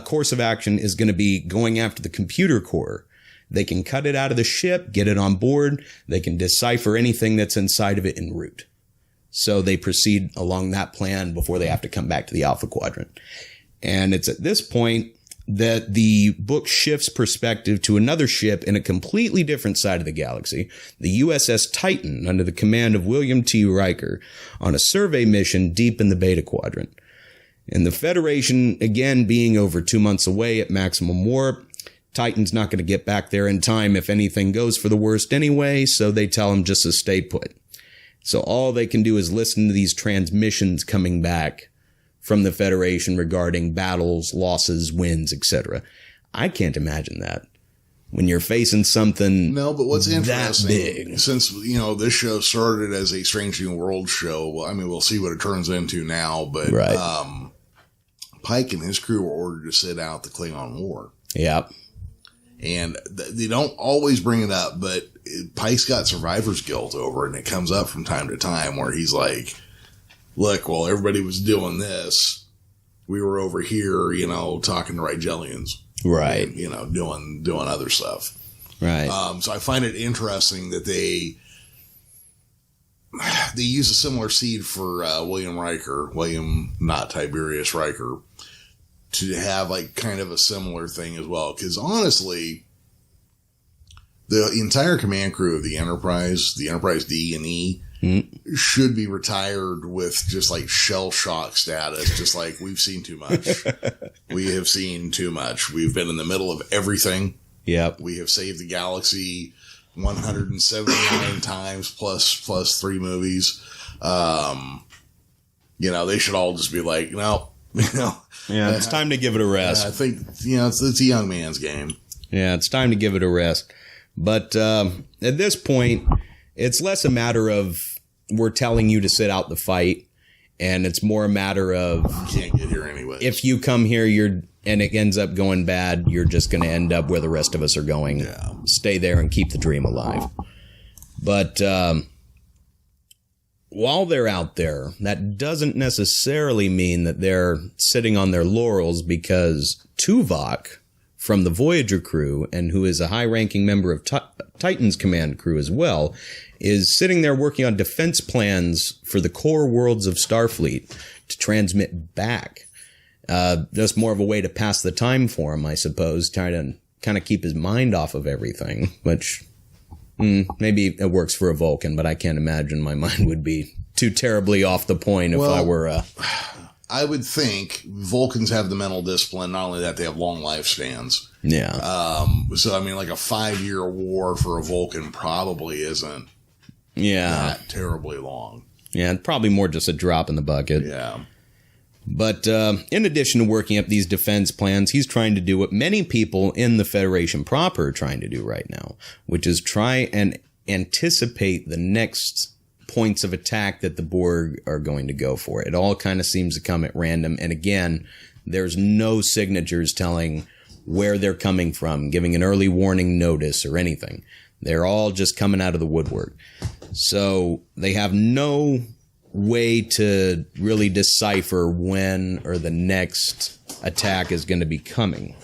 [SPEAKER 1] course of action is going to be going after the computer core. They can cut it out of the ship, get it on board. They can decipher anything that's inside of it en route. So they proceed along that plan before they have to come back to the Alpha Quadrant. And it's at this point that the book shifts perspective to another ship in a completely different side of the galaxy, the USS Titan, under the command of William T. Riker, on a survey mission deep in the Beta Quadrant. And the Federation, again, being over 2 months away at maximum warp, Titan's not going to get back there in time if anything goes for the worst anyway, so they tell him just to stay put. So all they can do is listen to these transmissions coming back from the Federation regarding battles, losses, wins, etc. I can't imagine that. When you're facing something
[SPEAKER 2] no, but what's interesting,
[SPEAKER 1] that big.
[SPEAKER 2] Since, this show started as a Strange New World show, I mean, we'll see what it turns into now, but
[SPEAKER 1] right.
[SPEAKER 2] Pike and his crew were ordered to sit out the Klingon War.
[SPEAKER 1] Yep.
[SPEAKER 2] And they don't always bring it up, but Pike's got survivor's guilt over it, and it comes up from time to time where he's like, look, while everybody was doing this, we were over here, talking to Rigelians.
[SPEAKER 1] Right.
[SPEAKER 2] And, doing other stuff.
[SPEAKER 1] Right.
[SPEAKER 2] So I find it interesting that they use a similar seed for William, not Tiberius Riker, to have like kind of a similar thing as well. Because honestly, the entire command crew of the Enterprise D and E, should be retired with just like shell shock status, just like we've seen too much. We have seen too much. We've been in the middle of everything.
[SPEAKER 1] Yep.
[SPEAKER 2] We have saved the galaxy 179 times plus 3 movies. They should all just be like, no,
[SPEAKER 1] Yeah, it's time to give it a rest.
[SPEAKER 2] I think, it's a young man's game.
[SPEAKER 1] Yeah, it's time to give it a rest. But at this point, it's less a matter of we're telling you to sit out the fight, and it's more a matter of
[SPEAKER 2] you can't get here anyway.
[SPEAKER 1] If you come here, and it ends up going bad, you're just going to end up where the rest of us are going. Yeah. Stay there and keep the dream alive. But while they're out there, that doesn't necessarily mean that they're sitting on their laurels, because Tuvok from the Voyager crew, and who is a high-ranking member of Titan's command crew as well, is sitting there working on defense plans for the core worlds of Starfleet to transmit back. Just more of a way to pass the time for him, I suppose, trying to kind of keep his mind off of everything, which maybe it works for a Vulcan, but I can't imagine my mind would be too terribly off the point if I were
[SPEAKER 2] I would think Vulcans have the mental discipline. Not only that, they have long lifespans.
[SPEAKER 1] Yeah.
[SPEAKER 2] So, I mean, like a 5-year war for a Vulcan probably isn't that terribly long.
[SPEAKER 1] Yeah, probably more just a drop in the bucket.
[SPEAKER 2] Yeah.
[SPEAKER 1] But in addition to working up these defense plans, he's trying to do what many people in the Federation proper are trying to do right now, which is try and anticipate the next points of attack that the Borg are going to go for. It all kind of seems to come at random. And again, there's no signatures telling where they're coming from, giving an early warning notice or anything. They're all just coming out of the woodwork. So they have no way to really decipher when or the next attack is going to be coming.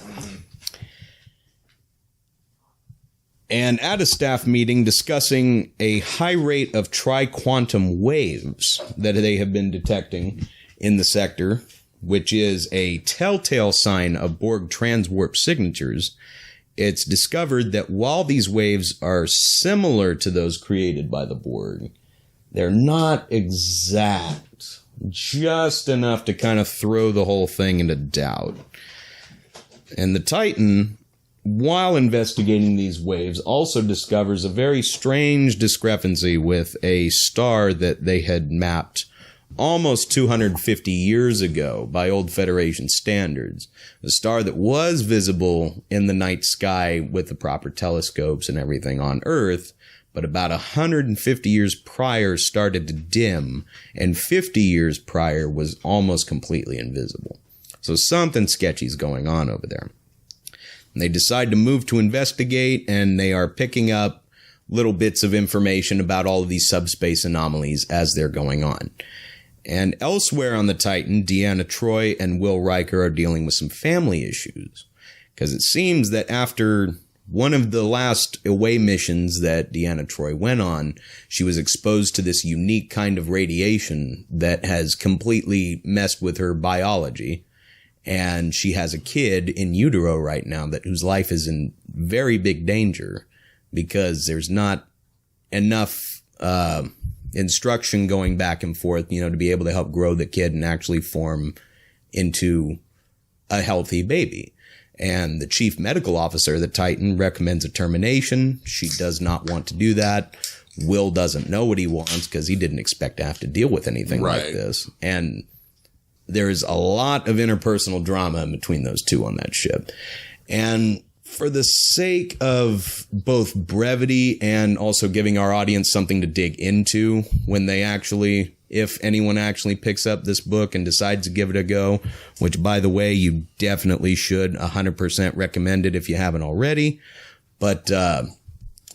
[SPEAKER 1] And at a staff meeting discussing a high rate of tri-quantum waves that they have been detecting in the sector, which is a telltale sign of Borg transwarp signatures, it's discovered that while these waves are similar to those created by the Borg, they're not exact, just enough to kind of throw the whole thing into doubt. And the Titan, while investigating these waves, also discovers a very strange discrepancy with a star that they had mapped almost 250 years ago by old Federation standards. A star that was visible in the night sky with the proper telescopes and everything on Earth, but about 150 years prior started to dim, and 50 years prior was almost completely invisible. So something sketchy's going on over there. And they decide to move to investigate, and they are picking up little bits of information about all of these subspace anomalies as they're going on. And elsewhere on the Titan, Deanna Troi and Will Riker are dealing with some family issues. Because it seems that after one of the last away missions that Deanna Troi went on, she was exposed to this unique kind of radiation that has completely messed with her biology. And she has a kid in utero right now whose life is in very big danger because there's not enough instruction going back and forth, to be able to help grow the kid and actually form into a healthy baby. And the chief medical officer of the Titan recommends a termination. She does not want to do that. Will doesn't know what he wants because he didn't expect to have to deal with anything like this. And there's a lot of interpersonal drama in between those two on that ship. And for the sake of both brevity and also giving our audience something to dig into when they actually, if anyone actually picks up this book and decides to give it a go, which, by the way, you definitely should 100% recommend it if you haven't already. But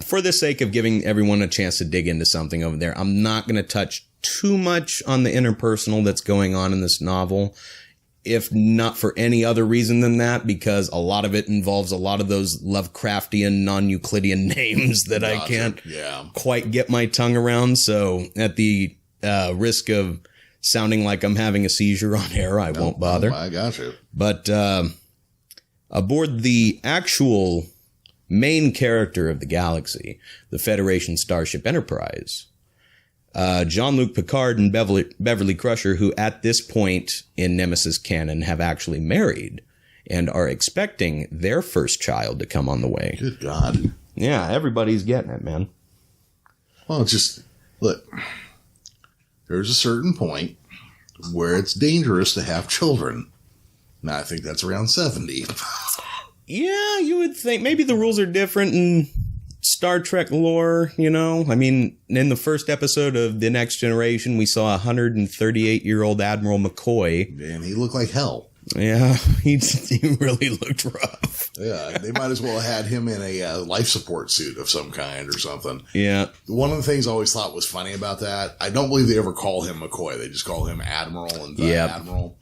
[SPEAKER 1] for the sake of giving everyone a chance to dig into something over there, I'm not going to touch too much on the interpersonal that's going on in this novel, if not for any other reason than that, because a lot of it involves a lot of those Lovecraftian, non-Euclidean names that I can't quite get my tongue around. So at the risk of sounding like I'm having a seizure on air, I won't bother.
[SPEAKER 2] I got you.
[SPEAKER 1] But aboard the actual main character of the galaxy, the Federation Starship Enterprise, Jean-Luc Picard and Beverly Crusher, who at this point in Nemesis canon have actually married and are expecting their first child to come on the way.
[SPEAKER 2] Good God.
[SPEAKER 1] Yeah, everybody's getting it, man.
[SPEAKER 2] Well, just look, there's a certain point where it's dangerous to have children. Now, I think that's around 70.
[SPEAKER 1] Yeah, you would think. Maybe the rules are different in Star Trek lore, you know? I mean, in the first episode of The Next Generation, we saw 138-year-old Admiral McCoy.
[SPEAKER 2] And he looked like hell.
[SPEAKER 1] Yeah, he really looked rough.
[SPEAKER 2] Yeah, they might as well have had him in a life support suit of some kind or something.
[SPEAKER 1] Yeah.
[SPEAKER 2] One of the things I always thought was funny about that, I don't believe they ever call him McCoy. They just call him Admiral and the Admiral.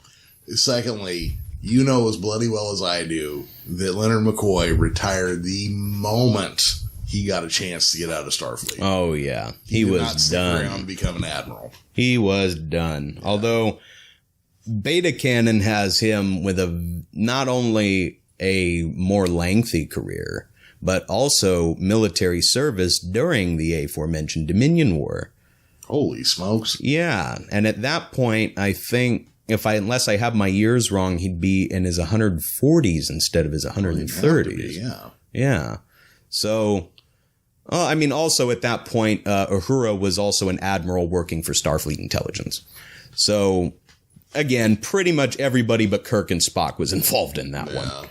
[SPEAKER 2] Secondly, you know as bloody well as I do that Leonard McCoy retired the moment he got a chance to get out of Starfleet.
[SPEAKER 1] Oh, yeah. He was
[SPEAKER 2] not stick
[SPEAKER 1] done.
[SPEAKER 2] around and become an admiral.
[SPEAKER 1] He was done. Yeah. Although Beta Canon has him with not only a more lengthy career, but also military service during the aforementioned Dominion War.
[SPEAKER 2] Holy smokes.
[SPEAKER 1] Yeah. And at that point, I think, unless I have my years wrong, he'd be in his 140s instead of his 130s.
[SPEAKER 2] Yeah.
[SPEAKER 1] Yeah. So, I mean, also at that point, Uhura was also an admiral working for Starfleet Intelligence. So, again, pretty much everybody but Kirk and Spock was involved in that one.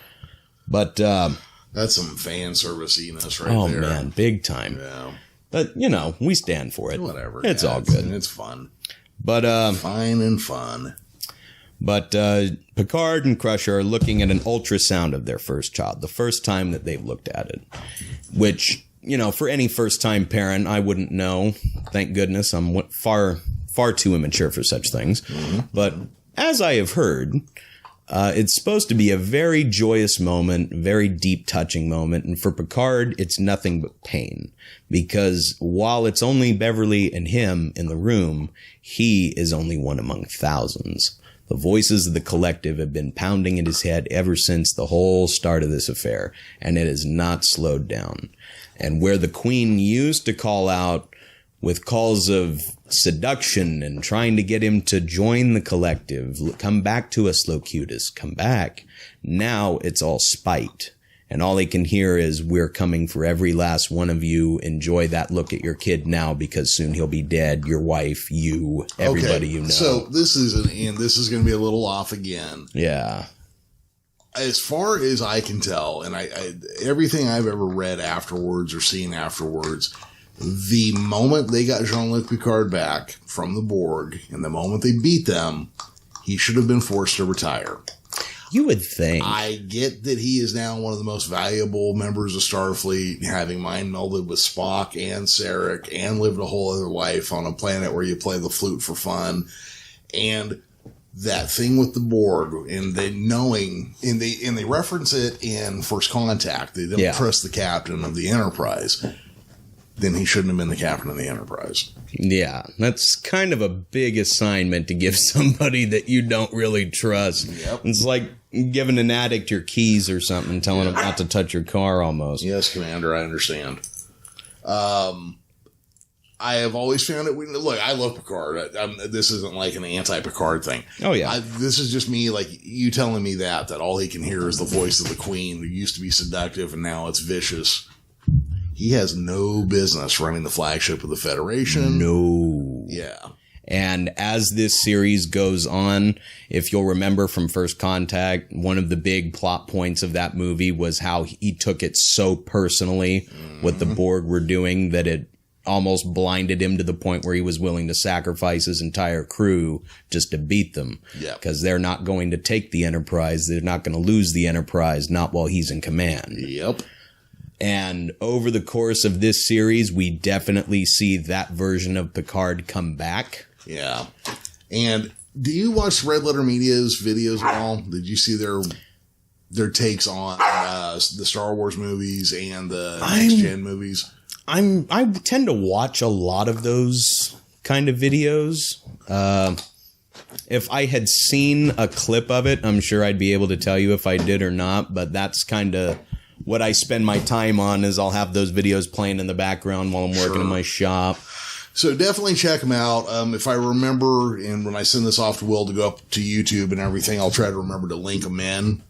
[SPEAKER 1] But
[SPEAKER 2] that's some fan service-iness right there.
[SPEAKER 1] Oh, man, big time.
[SPEAKER 2] Yeah.
[SPEAKER 1] But, you know, we stand for it.
[SPEAKER 2] Whatever.
[SPEAKER 1] It's all good.
[SPEAKER 2] It's fun.
[SPEAKER 1] But
[SPEAKER 2] fine and fun.
[SPEAKER 1] But Picard and Crusher are looking at an ultrasound of their first child, the first time that they've looked at it. Which, you know, for any first-time parent, I wouldn't know. Thank goodness. I'm far too immature for such things. Mm-hmm. But as I have heard, it's supposed to be a very joyous moment, very deep touching moment. And for Picard, it's nothing but pain. Because while it's only Beverly and him in the room, he is only one among thousands. The voices of the collective have been pounding at his head ever since the whole start of this affair. And it has not slowed down. And where the Queen used to call out with calls of seduction and trying to get him to join the collective, come back to us, Locutus, come back. Now it's all spite. And all he can hear is, we're coming for every last one of you. Enjoy that look at your kid now, because soon he'll be dead. Your wife, you, everybody you know.
[SPEAKER 2] So this is this is going to be a little off again.
[SPEAKER 1] Yeah.
[SPEAKER 2] As far as I can tell, and I everything I've ever read afterwards or seen afterwards, the moment they got Jean-Luc Picard back from the Borg, and the moment they beat them, he should have been forced to retire.
[SPEAKER 1] You would think.
[SPEAKER 2] I get that he is now one of the most valuable members of Starfleet, having mind melded with Spock and Sarek, and lived a whole other life on a planet where you play the flute for fun. And that thing with the Borg, and they knowing, and they reference it in First Contact. They don't trust the captain of the Enterprise. Then he shouldn't have been the captain of the Enterprise.
[SPEAKER 1] Yeah, that's kind of a big assignment to give somebody that you don't really trust. Yep. It's like giving an addict your keys or something, telling him not to touch your car almost.
[SPEAKER 2] Yes, Commander, I understand. I have always found it. Look, I love Picard. This isn't like an anti-Picard thing.
[SPEAKER 1] Oh, yeah.
[SPEAKER 2] This is just me, like, you telling me that all he can hear is the voice of the Queen, who used to be seductive and now it's vicious. He has no business running the flagship of the Federation.
[SPEAKER 1] No.
[SPEAKER 2] Yeah.
[SPEAKER 1] And as this series goes on, if you'll remember from First Contact, one of the big plot points of that movie was how he took it so personally, what the Borg were doing, that it almost blinded him to the point where he was willing to sacrifice his entire crew just to beat them.
[SPEAKER 2] Yeah.
[SPEAKER 1] Because they're not going to take the Enterprise. They're not going to lose the Enterprise, not while he's in command.
[SPEAKER 2] Yep.
[SPEAKER 1] And over the course of this series, we definitely see that version of Picard come back.
[SPEAKER 2] Yeah. And do you watch Red Letter Media's videos at all? Did you see their takes on the Star Wars movies and the Next Gen movies?
[SPEAKER 1] I tend to watch a lot of those kind of videos. If I had seen a clip of it, I'm sure I'd be able to tell you if I did or not, but that's kind of what I spend my time on. Is I'll have those videos playing in the background while I'm working in my shop.
[SPEAKER 2] So definitely check them out. If I remember, and when I send this off to Will to go up to YouTube and everything, I'll try to remember to link them in.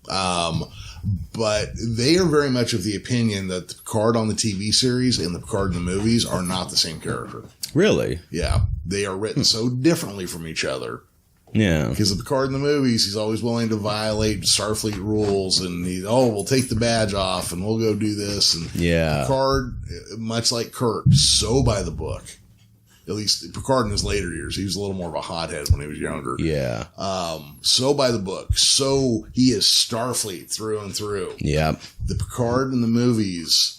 [SPEAKER 2] But they are very much of the opinion that the Picard on the TV series and the Picard in the movies are not the same character.
[SPEAKER 1] Really?
[SPEAKER 2] Yeah. They are written so differently from each other
[SPEAKER 1] Yeah.
[SPEAKER 2] Because of Picard in the movies, he's always willing to violate Starfleet rules, and we'll take the badge off and we'll go do this. And
[SPEAKER 1] Yeah.
[SPEAKER 2] Picard, much like Kirk, so by the book. At least Picard in his later years, he was a little more of a hothead when he was younger.
[SPEAKER 1] Yeah.
[SPEAKER 2] So by the book. So he is Starfleet through and through.
[SPEAKER 1] Yep.
[SPEAKER 2] The Picard in the movies,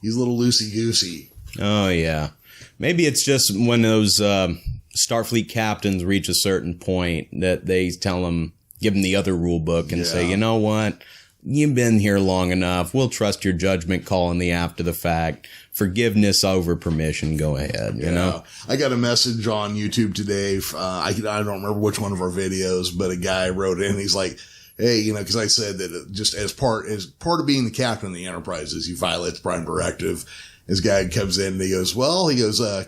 [SPEAKER 2] he's a little loosey-goosey.
[SPEAKER 1] Oh, yeah. Maybe it's just when those Starfleet captains reach a certain point that they tell them, give them the other rule book and say, you know what? You've been here long enough. We'll trust your judgment call in the after the fact. Forgiveness over permission. Go ahead. You know?
[SPEAKER 2] I got a message on YouTube today. I don't remember which one of our videos, but a guy wrote in. He's like, hey, because I said that just as part of being the captain of the Enterprise is you violate the Prime Directive. This guy comes in and he goes,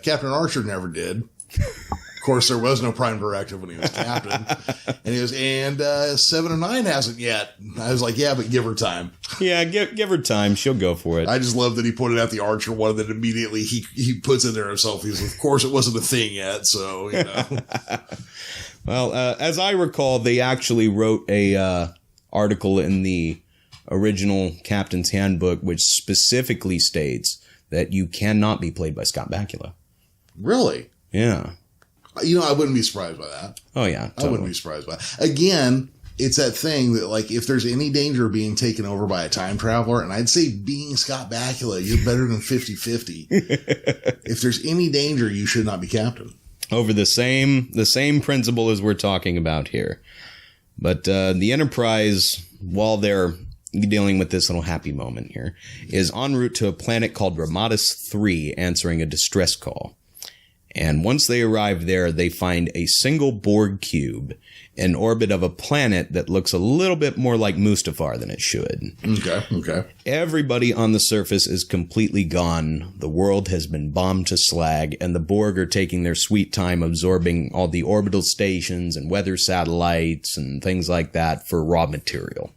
[SPEAKER 2] Captain Archer never did. Of course, there was no Prime Directive when he was captain. And he goes, and 7 and 9 hasn't yet. I was like, yeah, but give her time.
[SPEAKER 1] Yeah, give her time. She'll go for it.
[SPEAKER 2] I just love that he put it out the Archer one, and then immediately he puts in there himself. He's, of course, it wasn't a thing yet, so,
[SPEAKER 1] Well, as I recall, they actually wrote a article in the original Captain's Handbook, which specifically states that you cannot be played by Scott Bakula.
[SPEAKER 2] Really?
[SPEAKER 1] Yeah.
[SPEAKER 2] I wouldn't be surprised by that.
[SPEAKER 1] Oh, yeah. Totally.
[SPEAKER 2] I wouldn't be surprised by that. Again, it's that thing that, like, if there's any danger of being taken over by a time traveler, and I'd say being Scott Bakula, you're better than 50-50. If there's any danger, you should not be captain.
[SPEAKER 1] Over the same principle as we're talking about here. But the Enterprise, while they're dealing with this little happy moment here, is en route to a planet called Ramadas 3, answering a distress call. And once they arrive there, they find a single Borg cube in orbit of a planet that looks a little bit more like Mustafar than it should.
[SPEAKER 2] Okay.
[SPEAKER 1] Everybody on the surface is completely gone. The world has been bombed to slag, and the Borg are taking their sweet time absorbing all the orbital stations and weather satellites and things like that for raw material.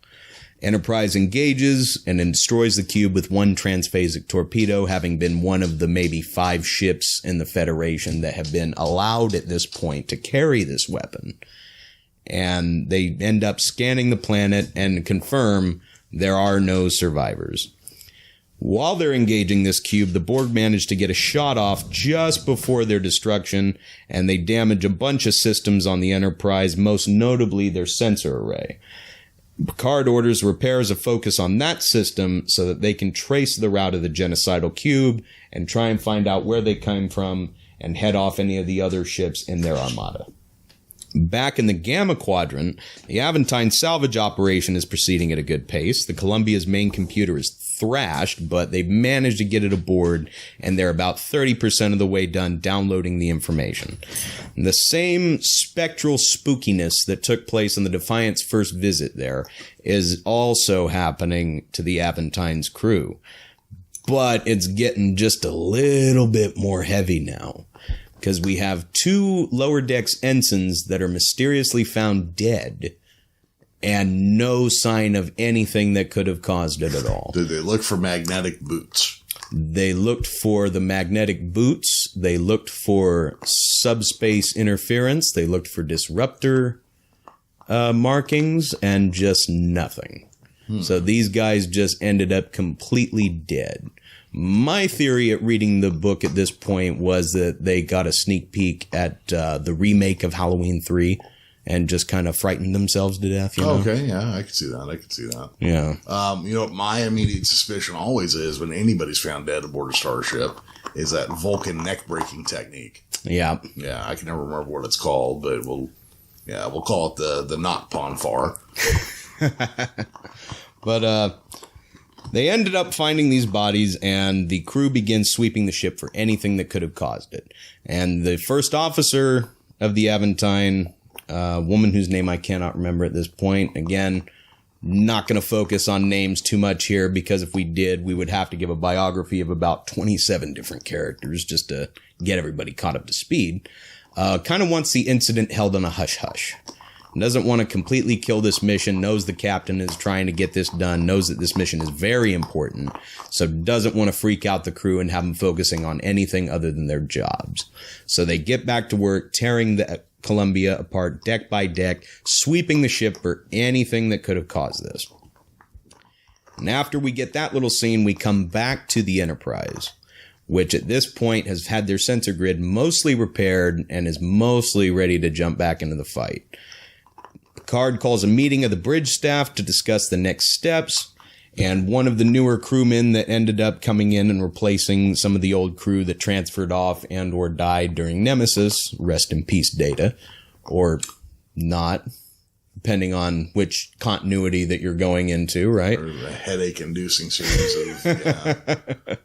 [SPEAKER 1] Enterprise engages and then destroys the cube with one transphasic torpedo, having been one of the maybe 5 ships in the Federation that have been allowed at this point to carry this weapon. And they end up scanning the planet and confirm there are no survivors. While they're engaging this cube, the Borg manage to get a shot off just before their destruction, and they damage a bunch of systems on the Enterprise, most notably their sensor array. Picard orders repairs a focus on that system so that they can trace the route of the genocidal cube and try and find out where they came from and head off any of the other ships in their armada. Back in the Gamma Quadrant, the Aventine salvage operation is proceeding at a good pace. The Columbia's main computer is thrashed, but they've managed to get it aboard, and they're about 30% of the way done downloading the information. And the same spectral spookiness that took place in the Defiant's first visit there is also happening to the Aventine's crew. But it's getting just a little bit more heavy now, because we have 2 lower decks ensigns that are mysteriously found dead, and no sign of anything that could have caused it at all.
[SPEAKER 2] Did they look for magnetic boots?
[SPEAKER 1] They looked for the magnetic boots. They looked for subspace interference. They looked for disruptor markings, and just nothing. So these guys just ended up completely dead. My theory at reading the book at this point was that they got a sneak peek at the remake of Halloween 3 and just kind of frightened themselves to death. You know?
[SPEAKER 2] Okay, yeah, I can see that.
[SPEAKER 1] Yeah.
[SPEAKER 2] What my immediate suspicion always is when anybody's found dead aboard a starship is that Vulcan neck breaking technique.
[SPEAKER 1] Yeah.
[SPEAKER 2] Yeah, I can never remember what it's called, but we'll call it the not Ponfar.
[SPEAKER 1] But they ended up finding these bodies, and the crew begins sweeping the ship for anything that could have caused it. And the first officer of the Aventine, a woman whose name I cannot remember at this point, again, not going to focus on names too much here, because if we did, we would have to give a biography of about 27 different characters just to get everybody caught up to speed. Kind of wants the incident held on a hush-hush. Doesn't want to completely kill this mission, knows the captain is trying to get this done, knows that this mission is very important, so doesn't want to freak out the crew and have them focusing on anything other than their jobs. So they get back to work, tearing the Columbia apart deck by deck, sweeping the ship for anything that could have caused this. And after we get that little scene, we come back to the Enterprise, which at this point has had their sensor grid mostly repaired and is mostly ready to jump back into the fight. Picard calls a meeting of the bridge staff to discuss the next steps, and one of the newer crewmen that ended up coming in and replacing some of the old crew that transferred off and or died during Nemesis, rest in peace Data, or not, depending on which continuity that you're going into, right?
[SPEAKER 2] Or a headache-inducing series of, yeah.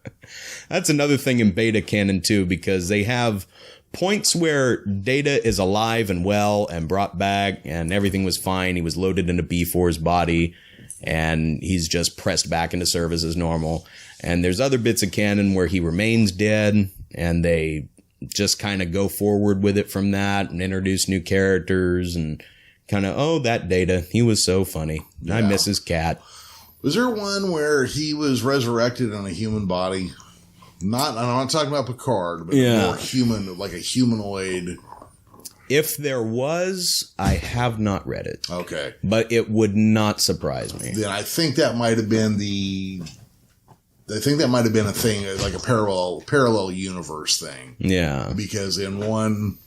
[SPEAKER 1] That's another thing in Beta canon, too, because they have points where Data is alive and well and brought back and everything was fine. He was loaded into B4's body and he's just pressed back into service as normal. And there's other bits of canon where he remains dead and they just kind of go forward with it from that and introduce new characters and kind of, oh, that Data, he was so funny. Yeah. I miss his cat.
[SPEAKER 2] Was there one where he was resurrected in a human body? I'm not talking about Picard, but more human, like a humanoid.
[SPEAKER 1] If there was, I have not read it.
[SPEAKER 2] Okay.
[SPEAKER 1] But it would not surprise me.
[SPEAKER 2] Then I think that might have been a thing, like a parallel universe thing.
[SPEAKER 1] Yeah.
[SPEAKER 2] Because in one,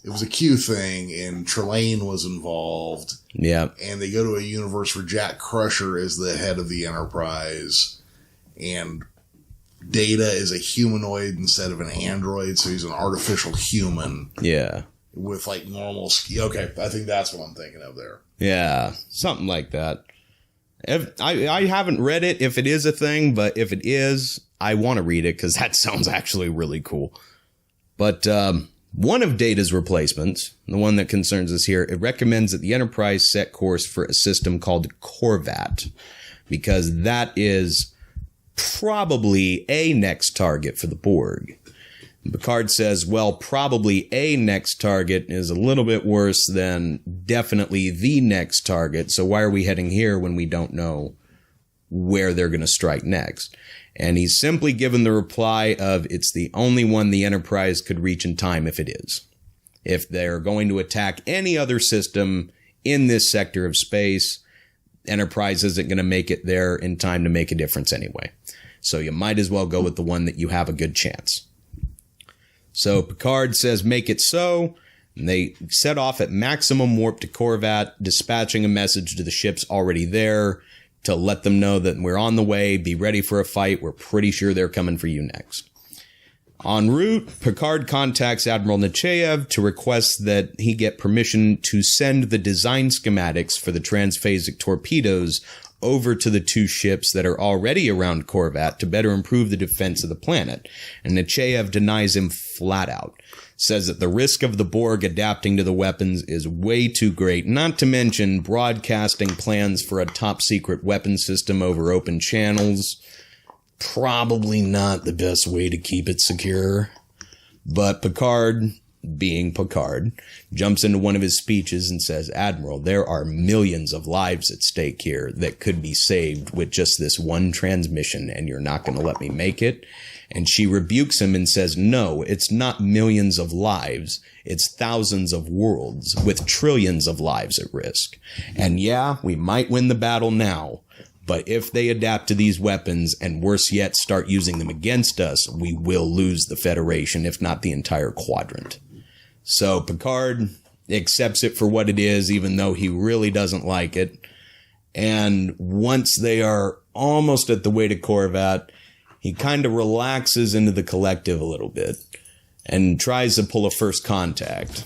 [SPEAKER 2] it was a Q thing, and Trelane was involved.
[SPEAKER 1] Yeah.
[SPEAKER 2] And they go to a universe where Jack Crusher is the head of the Enterprise, and Data is a humanoid instead of an android, so he's an artificial human.
[SPEAKER 1] Yeah.
[SPEAKER 2] With like normal skill. Okay, I think that's what I'm thinking of there.
[SPEAKER 1] Yeah, something like that. I haven't read it if it is a thing, but if it is, I want to read it because that sounds actually really cool. But one of Data's replacements, the one that concerns us here, it recommends that the Enterprise set course for a system called Corvat, because that is probably a next target for the Borg. Picard says, well, probably a next target is a little bit worse than definitely the next target. So why are we heading here when we don't know where they're going to strike next? And he's simply given the reply of, it's the only one the Enterprise could reach in time if it is. If they're going to attack any other system in this sector of space, Enterprise isn't going to make it there in time to make a difference anyway. So you might as well go with the one that you have a good chance. So Picard says, make it so. And they set off at maximum warp to Corvat, dispatching a message to the ships already there to let them know that we're on the way, be ready for a fight. We're pretty sure they're coming for you next. En route, Picard contacts Admiral Nechayev to request that he get permission to send the design schematics for the transphasic torpedoes over to the two ships that are already around Corvat to better improve the defense of the planet. And Nechayev denies him flat out. Says that the risk of the Borg adapting to the weapons is way too great, not to mention broadcasting plans for a top-secret weapon system over open channels. Probably not the best way to keep it secure. But Picard, being Picard, jumps into one of his speeches and says, Admiral, there are millions of lives at stake here that could be saved with just this one transmission, and you're not going to let me make it? And she rebukes him and says, no, it's not millions of lives. It's thousands of worlds with trillions of lives at risk. And yeah, we might win the battle now, but if they adapt to these weapons and worse yet start using them against us, we will lose the Federation, if not the entire quadrant. So Picard accepts it for what it is, even though he really doesn't like it. And once they are almost at the way to Corvat, he kind of relaxes into the collective a little bit and tries to pull a first contact.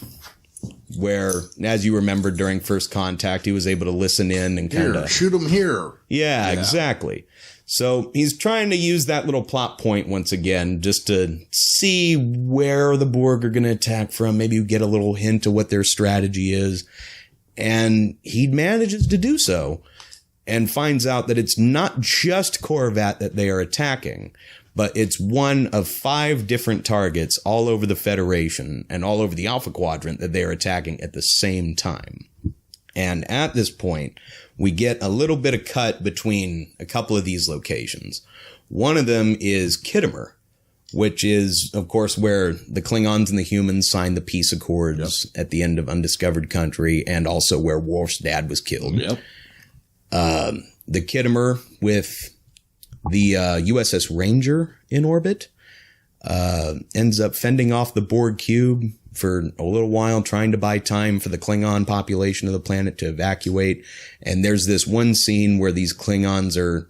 [SPEAKER 1] Where, as you remember, during First Contact, he was able to listen in and kind of
[SPEAKER 2] shoot him here.
[SPEAKER 1] Yeah, exactly. So he's trying to use that little plot point once again, just to see where the Borg are going to attack from. Maybe you get a little hint of what their strategy is. And he manages to do so and finds out that it's not just Corvat that they are attacking, but it's one of 5 different targets all over the Federation and all over the Alpha Quadrant that they are attacking at the same time. And at this point, we get a little bit of cut between a couple of these locations. One of them is Kittimer, which is, of course, where the Klingons and the humans signed the peace accords at the end of Undiscovered Country, and also where Worf's dad was killed.
[SPEAKER 2] Yep.
[SPEAKER 1] The Khitomer with the USS Ranger in orbit ends up fending off the Borg cube for a little while, trying to buy time for the Klingon population of the planet to evacuate. And there's this one scene where these Klingons are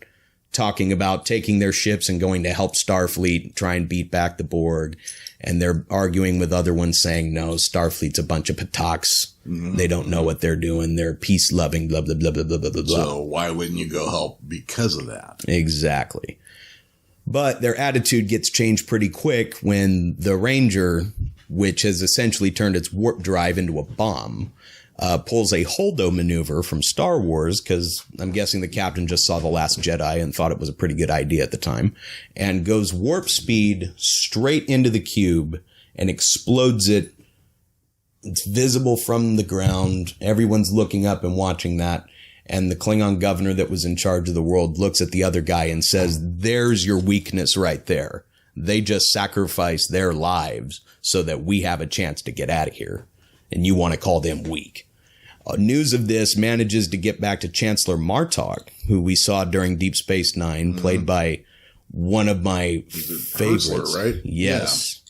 [SPEAKER 1] talking about taking their ships and going to help Starfleet try and beat back the Borg. And they're arguing with other ones saying, no, Starfleet's a bunch of pataks. They don't know what they're doing. They're peace-loving, blah, blah, blah, blah, blah, blah, blah.
[SPEAKER 2] So why wouldn't you go help because of that?
[SPEAKER 1] Exactly. But their attitude gets changed pretty quick when the Ranger, which has essentially turned its warp drive into a bomb, pulls a holdo maneuver from Star Wars, because I'm guessing the captain just saw The Last Jedi and thought it was a pretty good idea at the time, and goes warp speed straight into the cube and explodes it. It's visible from the ground. Everyone's looking up and watching that. And the Klingon governor that was in charge of the world looks at the other guy and says, there's your weakness right there. They just sacrificed their lives so that we have a chance to get out of here. And you want to call them weak. News of this manages to get back to Chancellor Martok, who we saw during Deep Space Nine, played by one of my favorites.
[SPEAKER 2] Ursula, right?
[SPEAKER 1] Yes.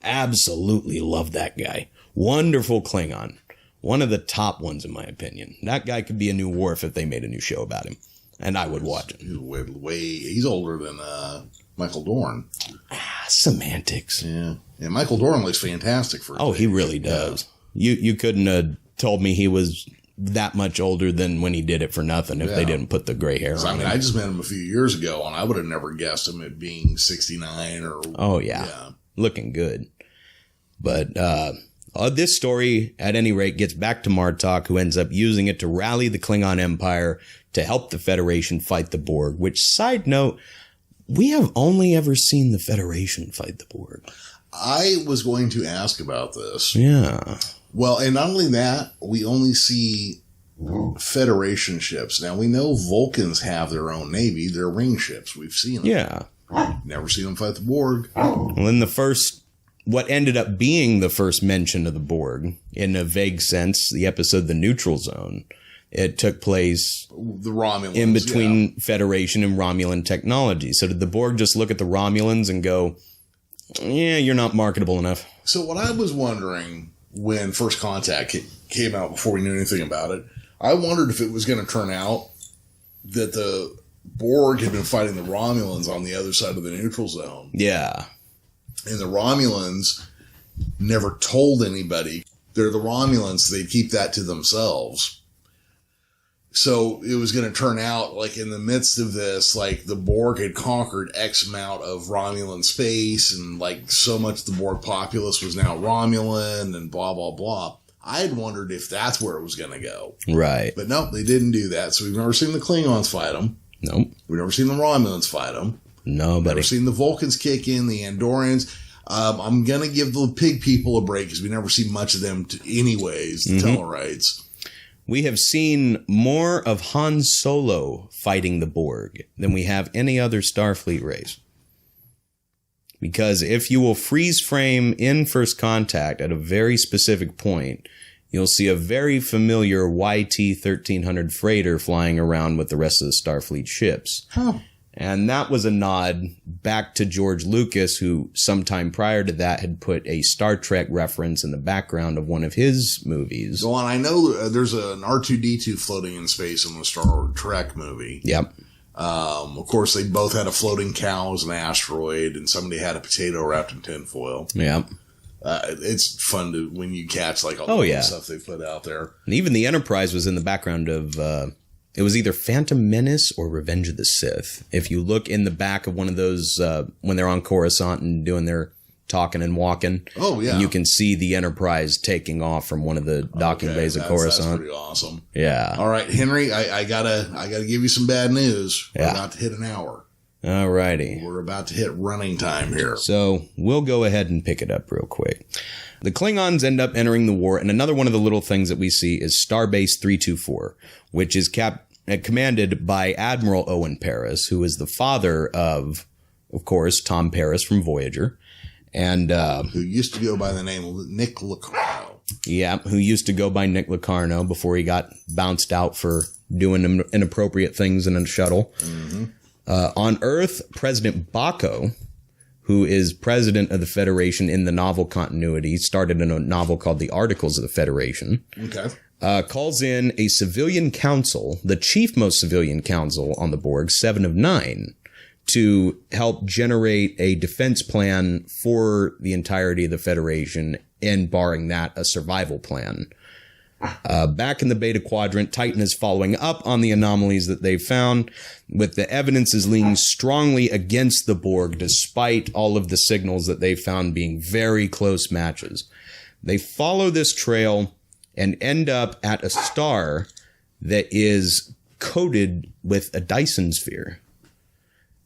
[SPEAKER 1] Yeah. Absolutely love that guy. Wonderful Klingon. One of the top ones, in my opinion. That guy could be a new Worf if they made a new show about him. And I would watch it.
[SPEAKER 2] He's older than Michael Dorn.
[SPEAKER 1] Semantics.
[SPEAKER 2] Yeah. And Michael Dorn looks fantastic for
[SPEAKER 1] he really does. Yeah. You couldn't have told me he was that much older than when he did it for nothing if they didn't put the gray hair on him.
[SPEAKER 2] I just met him a few years ago, and I would have never guessed him at being 69 or...
[SPEAKER 1] Oh, yeah. Looking good. But this story, at any rate, gets back to Martok, who ends up using it to rally the Klingon Empire to help the Federation fight the Borg, which, side note, we have only ever seen the Federation fight the Borg.
[SPEAKER 2] I was going to ask about this.
[SPEAKER 1] Yeah.
[SPEAKER 2] Well, and not only that, we only see Federation ships. Now, we know Vulcans have their own navy. They're ring ships. We've seen them.
[SPEAKER 1] Yeah.
[SPEAKER 2] Never seen them fight the Borg.
[SPEAKER 1] Well, in what ended up being the first mention of the Borg, in a vague sense, the episode The Neutral Zone, it took place
[SPEAKER 2] the Romulans,
[SPEAKER 1] in between Federation and Romulan technology. So did the Borg just look at the Romulans and go, yeah, you're not marketable enough?
[SPEAKER 2] So what I was wondering when First Contact came out, before we knew anything about it, I wondered if it was going to turn out that the Borg had been fighting the Romulans on the other side of the Neutral Zone.
[SPEAKER 1] Yeah.
[SPEAKER 2] And the Romulans never told anybody. They're the Romulans. They keep that to themselves. So it was going to turn out like in the midst of this, like the Borg had conquered X amount of Romulan space, and like so much of the Borg populace was now Romulan and blah, blah, blah. I had wondered if that's where it was going to go.
[SPEAKER 1] Right.
[SPEAKER 2] But no, they didn't do that. So we've never seen the Klingons fight them.
[SPEAKER 1] Nope.
[SPEAKER 2] We've never seen the Romulans fight them.
[SPEAKER 1] Nobody.
[SPEAKER 2] Never seen the Vulcans kick in, the Andorians. I'm going to give the pig people a break because we never see much of them anyways, the Tellarites.
[SPEAKER 1] We have seen more of Han Solo fighting the Borg than we have any other Starfleet race. Because if you will freeze frame in First Contact at a very specific point, you'll see a very familiar YT-1300 freighter flying around with the rest of the Starfleet ships.
[SPEAKER 2] Huh.
[SPEAKER 1] And that was a nod back to George Lucas, who sometime prior to that had put a Star Trek reference in the background of one of his movies.
[SPEAKER 2] Go on. I know there's an R2-D2 floating in space in the Star Trek movie.
[SPEAKER 1] Yep.
[SPEAKER 2] Of course, they both had a floating cow as an asteroid, and somebody had a potato wrapped in tinfoil.
[SPEAKER 1] Yep.
[SPEAKER 2] It's fun to when you catch like all the stuff they put out there.
[SPEAKER 1] And even the Enterprise was in the background of... it was either Phantom Menace or Revenge of the Sith. If you look in the back of one of those, when they're on Coruscant and doing their talking and walking.
[SPEAKER 2] Oh, yeah.
[SPEAKER 1] You can see the Enterprise taking off from one of the docking bays of Coruscant.
[SPEAKER 2] That's pretty awesome.
[SPEAKER 1] Yeah.
[SPEAKER 2] All right, Henry, I gotta give you some bad news. We're
[SPEAKER 1] Yeah.
[SPEAKER 2] about to hit an hour.
[SPEAKER 1] All righty.
[SPEAKER 2] We're about to hit running time here.
[SPEAKER 1] So we'll go ahead and pick it up real quick. The Klingons end up entering the war, and another one of the little things that we see is Starbase 324, which is commanded by Admiral Owen Paris, who is the father of of course, Tom Paris from Voyager. And
[SPEAKER 2] who used to go by the name of Nick Locarno.
[SPEAKER 1] Yeah, who used to go by Nick Locarno before he got bounced out for doing inappropriate things in a shuttle. Mm-hmm. On Earth, President Bako, who is president of the Federation in the novel continuity, started in a novel called The Articles of the Federation.
[SPEAKER 2] Okay.
[SPEAKER 1] Calls in a civilian council, the chief most civilian council on the Borg, 7 of 9, to help generate a defense plan for the entirety of the Federation, and barring that, a survival plan. Back in the Beta Quadrant, Titan is following up on the anomalies that they've found, with the evidence is leaning strongly against the Borg, despite all of the signals that they found being very close matches. They follow this trail and end up at a star that is coated with a Dyson sphere.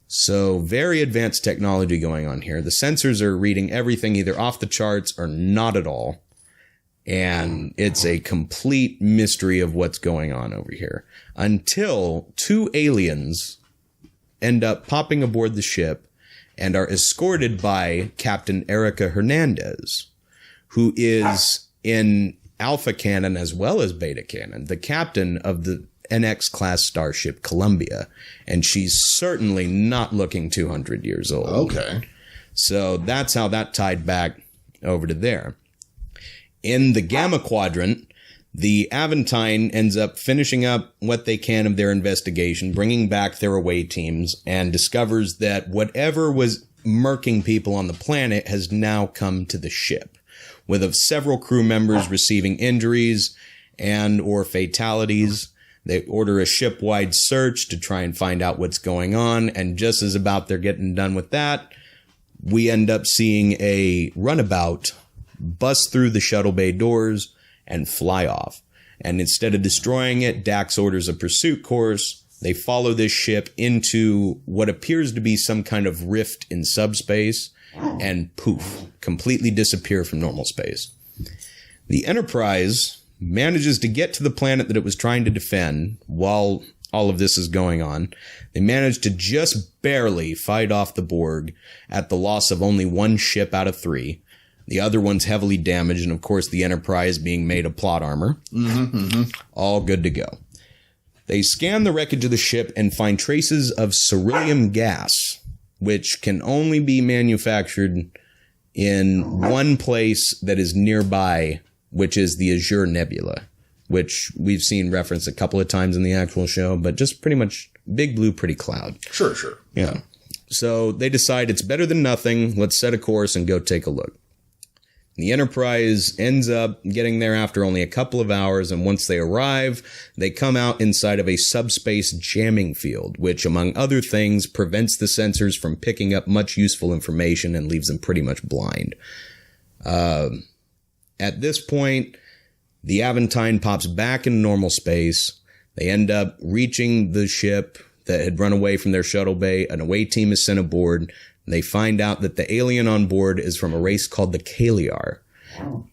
[SPEAKER 1] So very advanced technology going on here. The sensors are reading everything either off the charts or not at all. And it's a complete mystery of what's going on over here. Until 2 aliens end up popping aboard the ship and are escorted by Captain Erica Hernandez, who is in Alpha Canon as well as Beta Canon, the captain of the NX-class starship Columbia. And she's certainly not looking 200 years old.
[SPEAKER 2] Okay.
[SPEAKER 1] So that's how that tied back over to there. In the Gamma Quadrant, the Aventine ends up finishing up what they can of their investigation, bringing back their away teams, and discovers that whatever was murking people on the planet has now come to the ship, with several crew members receiving injuries and or fatalities. They order a ship-wide search to try and find out what's going on, and just as about they're getting done with that, we end up seeing a runabout bust through the shuttle bay doors and fly off. And instead of destroying it, Dax orders a pursuit course. They follow this ship into what appears to be some kind of rift in subspace, and poof, completely disappear from normal space. The Enterprise manages to get to the planet that it was trying to defend while all of this is going on. They manage to just barely fight off the Borg at the loss of only 1 ship out of 3. The other one's heavily damaged, and of course the Enterprise being made of plot armor. All good to go. They scan the wreckage of the ship and find traces of ceruleum gas, which can only be manufactured in one place that is nearby, which is the Azure Nebula, which we've seen referenced a couple of times in the actual show, but just pretty much big blue pretty cloud.
[SPEAKER 2] Sure.
[SPEAKER 1] Yeah. So they decide it's better than nothing. Let's set a course and go take a look. The Enterprise ends up getting there after only a couple of hours, and once they arrive, they come out inside of a subspace jamming field, which, among other things, prevents the sensors from picking up much useful information and leaves them pretty much blind. At this point, the Aventine pops back in normal space. They end up reaching the ship that had run away from their shuttle bay. An away team is sent aboard. They find out that the alien on board is from a race called the Kaliar.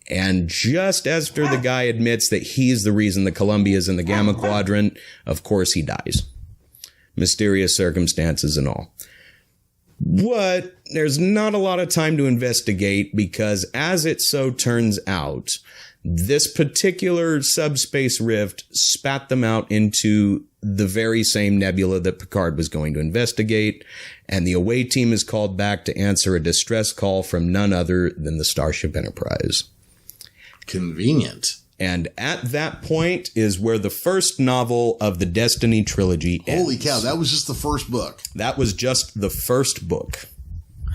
[SPEAKER 1] And just after the guy admits that he's the reason the Columbia is in the Gamma Quadrant, of course he dies. Mysterious circumstances and all. But there's not a lot of time to investigate because, as it so turns out, this particular subspace rift spat them out into the very same nebula that Picard was going to investigate, and the away team is called back to answer a distress call from none other than the Starship Enterprise.
[SPEAKER 2] Convenient.
[SPEAKER 1] And at that point is where the first novel of the Destiny trilogy ends.
[SPEAKER 2] Holy cow, that was just the first book.
[SPEAKER 1] That was just the first book.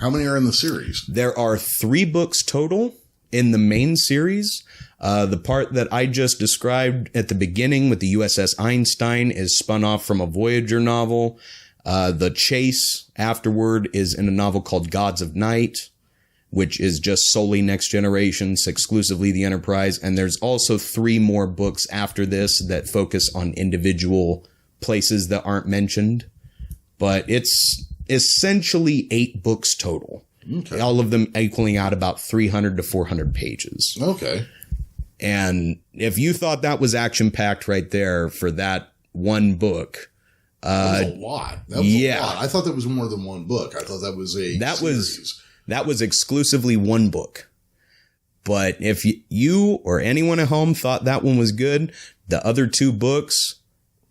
[SPEAKER 2] How many are in the series?
[SPEAKER 1] There are 3 books total in the main series. The part that I just described at the beginning with the USS Einstein is spun off from a Voyager novel. The chase afterward is in a novel called Gods of Night, which is just solely Next Generation, exclusively the Enterprise. And there's also 3 more books after this that focus on individual places that aren't mentioned. But it's essentially 8 books total. Okay. All of them equaling out about 300 to 400 pages.
[SPEAKER 2] Okay.
[SPEAKER 1] And if you thought that was action-packed right there for that one book,
[SPEAKER 2] That was a lot. That was a lot. I thought that was more than one book. I thought that was a series.
[SPEAKER 1] That was exclusively one book. But if you or anyone at home thought that one was good, the other two books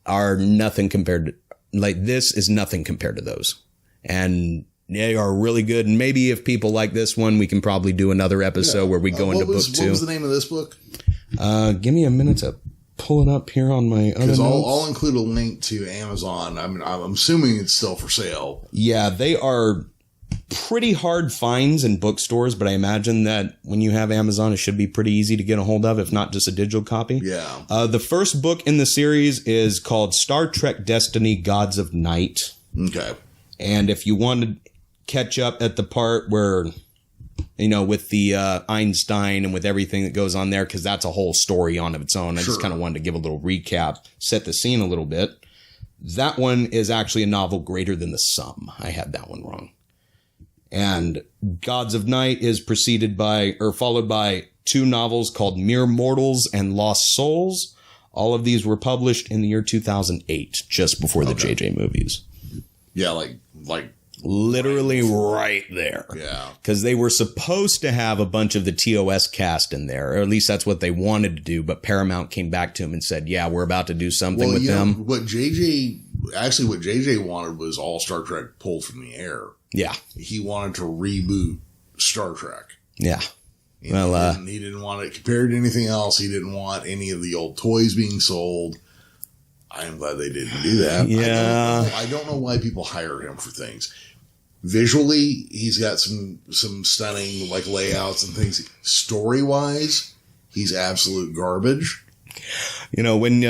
[SPEAKER 1] are nothing compared to, like, this is nothing compared to those. And they are really good. And maybe if people like this one, we can probably do another episode where we go into book two.
[SPEAKER 2] What was the name of this book?
[SPEAKER 1] Give me a minute to pull it up here on my other notes.
[SPEAKER 2] I'll include a link to Amazon. I'm assuming it's still for sale.
[SPEAKER 1] Yeah, they are pretty hard finds in bookstores, but I imagine that when you have Amazon, it should be pretty easy to get a hold of, if not just a digital copy.
[SPEAKER 2] Yeah.
[SPEAKER 1] The first book in the series is called Star Trek Destiny, Gods of Night.
[SPEAKER 2] Okay.
[SPEAKER 1] And if you want to catch up at the part where, you know, with the Einstein and with everything that goes on there, because that's a whole story on its own. I just kind of wanted to give a little recap, set the scene a little bit. That one is actually a novel greater than the sum. I had that one wrong. And Gods of Night is followed by two novels called Mere Mortals and Lost Souls. All of these were published in the year 2008, just before the JJ movies.
[SPEAKER 2] Yeah, like
[SPEAKER 1] literally right there.
[SPEAKER 2] Yeah.
[SPEAKER 1] Because they were supposed to have a bunch of the TOS cast in there, or at least that's what they wanted to do. But Paramount came back to him and said, yeah, we're about to do something with them.
[SPEAKER 2] What JJ wanted was all Star Trek pulled from the air.
[SPEAKER 1] Yeah.
[SPEAKER 2] He wanted to reboot Star Trek.
[SPEAKER 1] Yeah.
[SPEAKER 2] He didn't want it compared to anything else. He didn't want any of the old toys being sold. I am glad they didn't do that.
[SPEAKER 1] Yeah.
[SPEAKER 2] I don't know why people hire him for things. Visually, he's got some stunning like layouts and things. Story-wise, he's absolute garbage.
[SPEAKER 1] You know, when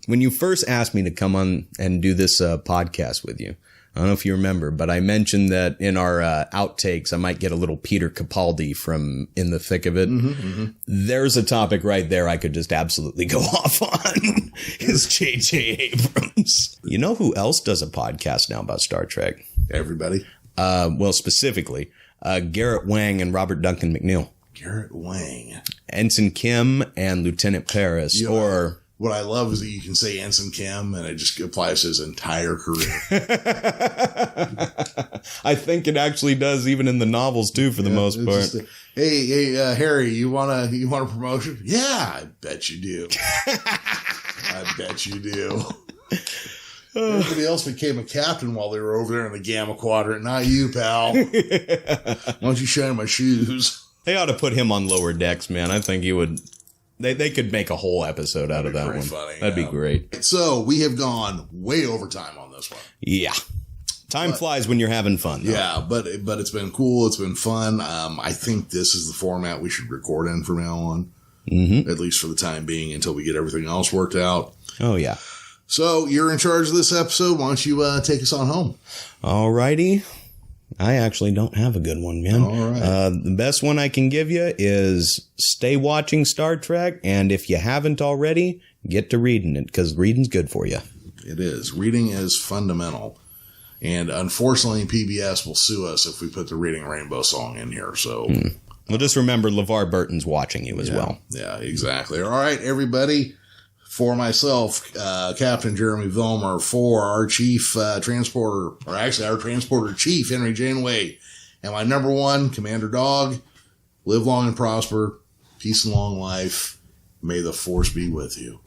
[SPEAKER 1] you first asked me to come on and do this podcast with you, I don't know if you remember, but I mentioned that in our outtakes, I might get a little Peter Capaldi from In the Thick of It. Mm-hmm, mm-hmm. There's a topic right there I could just absolutely go off on. Is J.J. Abrams. You know who else does a podcast now about Star Trek?
[SPEAKER 2] Everybody.
[SPEAKER 1] Well, specifically, Garrett Wang and Robert Duncan McNeil.
[SPEAKER 2] Garrett Wang.
[SPEAKER 1] Ensign Kim and Lieutenant Paris,
[SPEAKER 2] What I love is that you can say Ensign Kim and it just applies to his entire career.
[SPEAKER 1] I think it actually does, even in the novels too, for the most part.
[SPEAKER 2] Hey, Harry, you want a promotion? Yeah, I bet you do. I bet you do. Everybody else became a captain while they were over there in the Gamma Quadrant. Not you, pal. Why don't you shine my shoes?
[SPEAKER 1] They ought to put him on lower decks, man. I think he would. They could make a whole episode out of that one.
[SPEAKER 2] Funny,
[SPEAKER 1] That'd be great.
[SPEAKER 2] So we have gone way over time on this one.
[SPEAKER 1] Yeah. Time flies when you're having fun, though.
[SPEAKER 2] Yeah, but it's been cool. It's been fun. I think this is the format we should record in from now on. Mm-hmm. At least for the time being, until we get everything else worked out.
[SPEAKER 1] Oh, yeah.
[SPEAKER 2] So you're in charge of this episode. Why don't you take us on home?
[SPEAKER 1] All righty. I actually don't have a good one, man.
[SPEAKER 2] All right.
[SPEAKER 1] The best one I can give you is stay watching Star Trek. And if you haven't already, get to reading it, because reading's good for you.
[SPEAKER 2] It is. Reading is fundamental. And unfortunately, PBS will sue us if we put the Reading Rainbow song in here. So
[SPEAKER 1] Well, just remember LeVar Burton's watching you as well.
[SPEAKER 2] Yeah, exactly. All right, everybody. For myself, Captain Jeremy Vilmer, for our chief transporter, or actually our transporter chief, Henry Janeway, and my number one, Commander Dog, live long and prosper, peace and long life. May the Force be with you.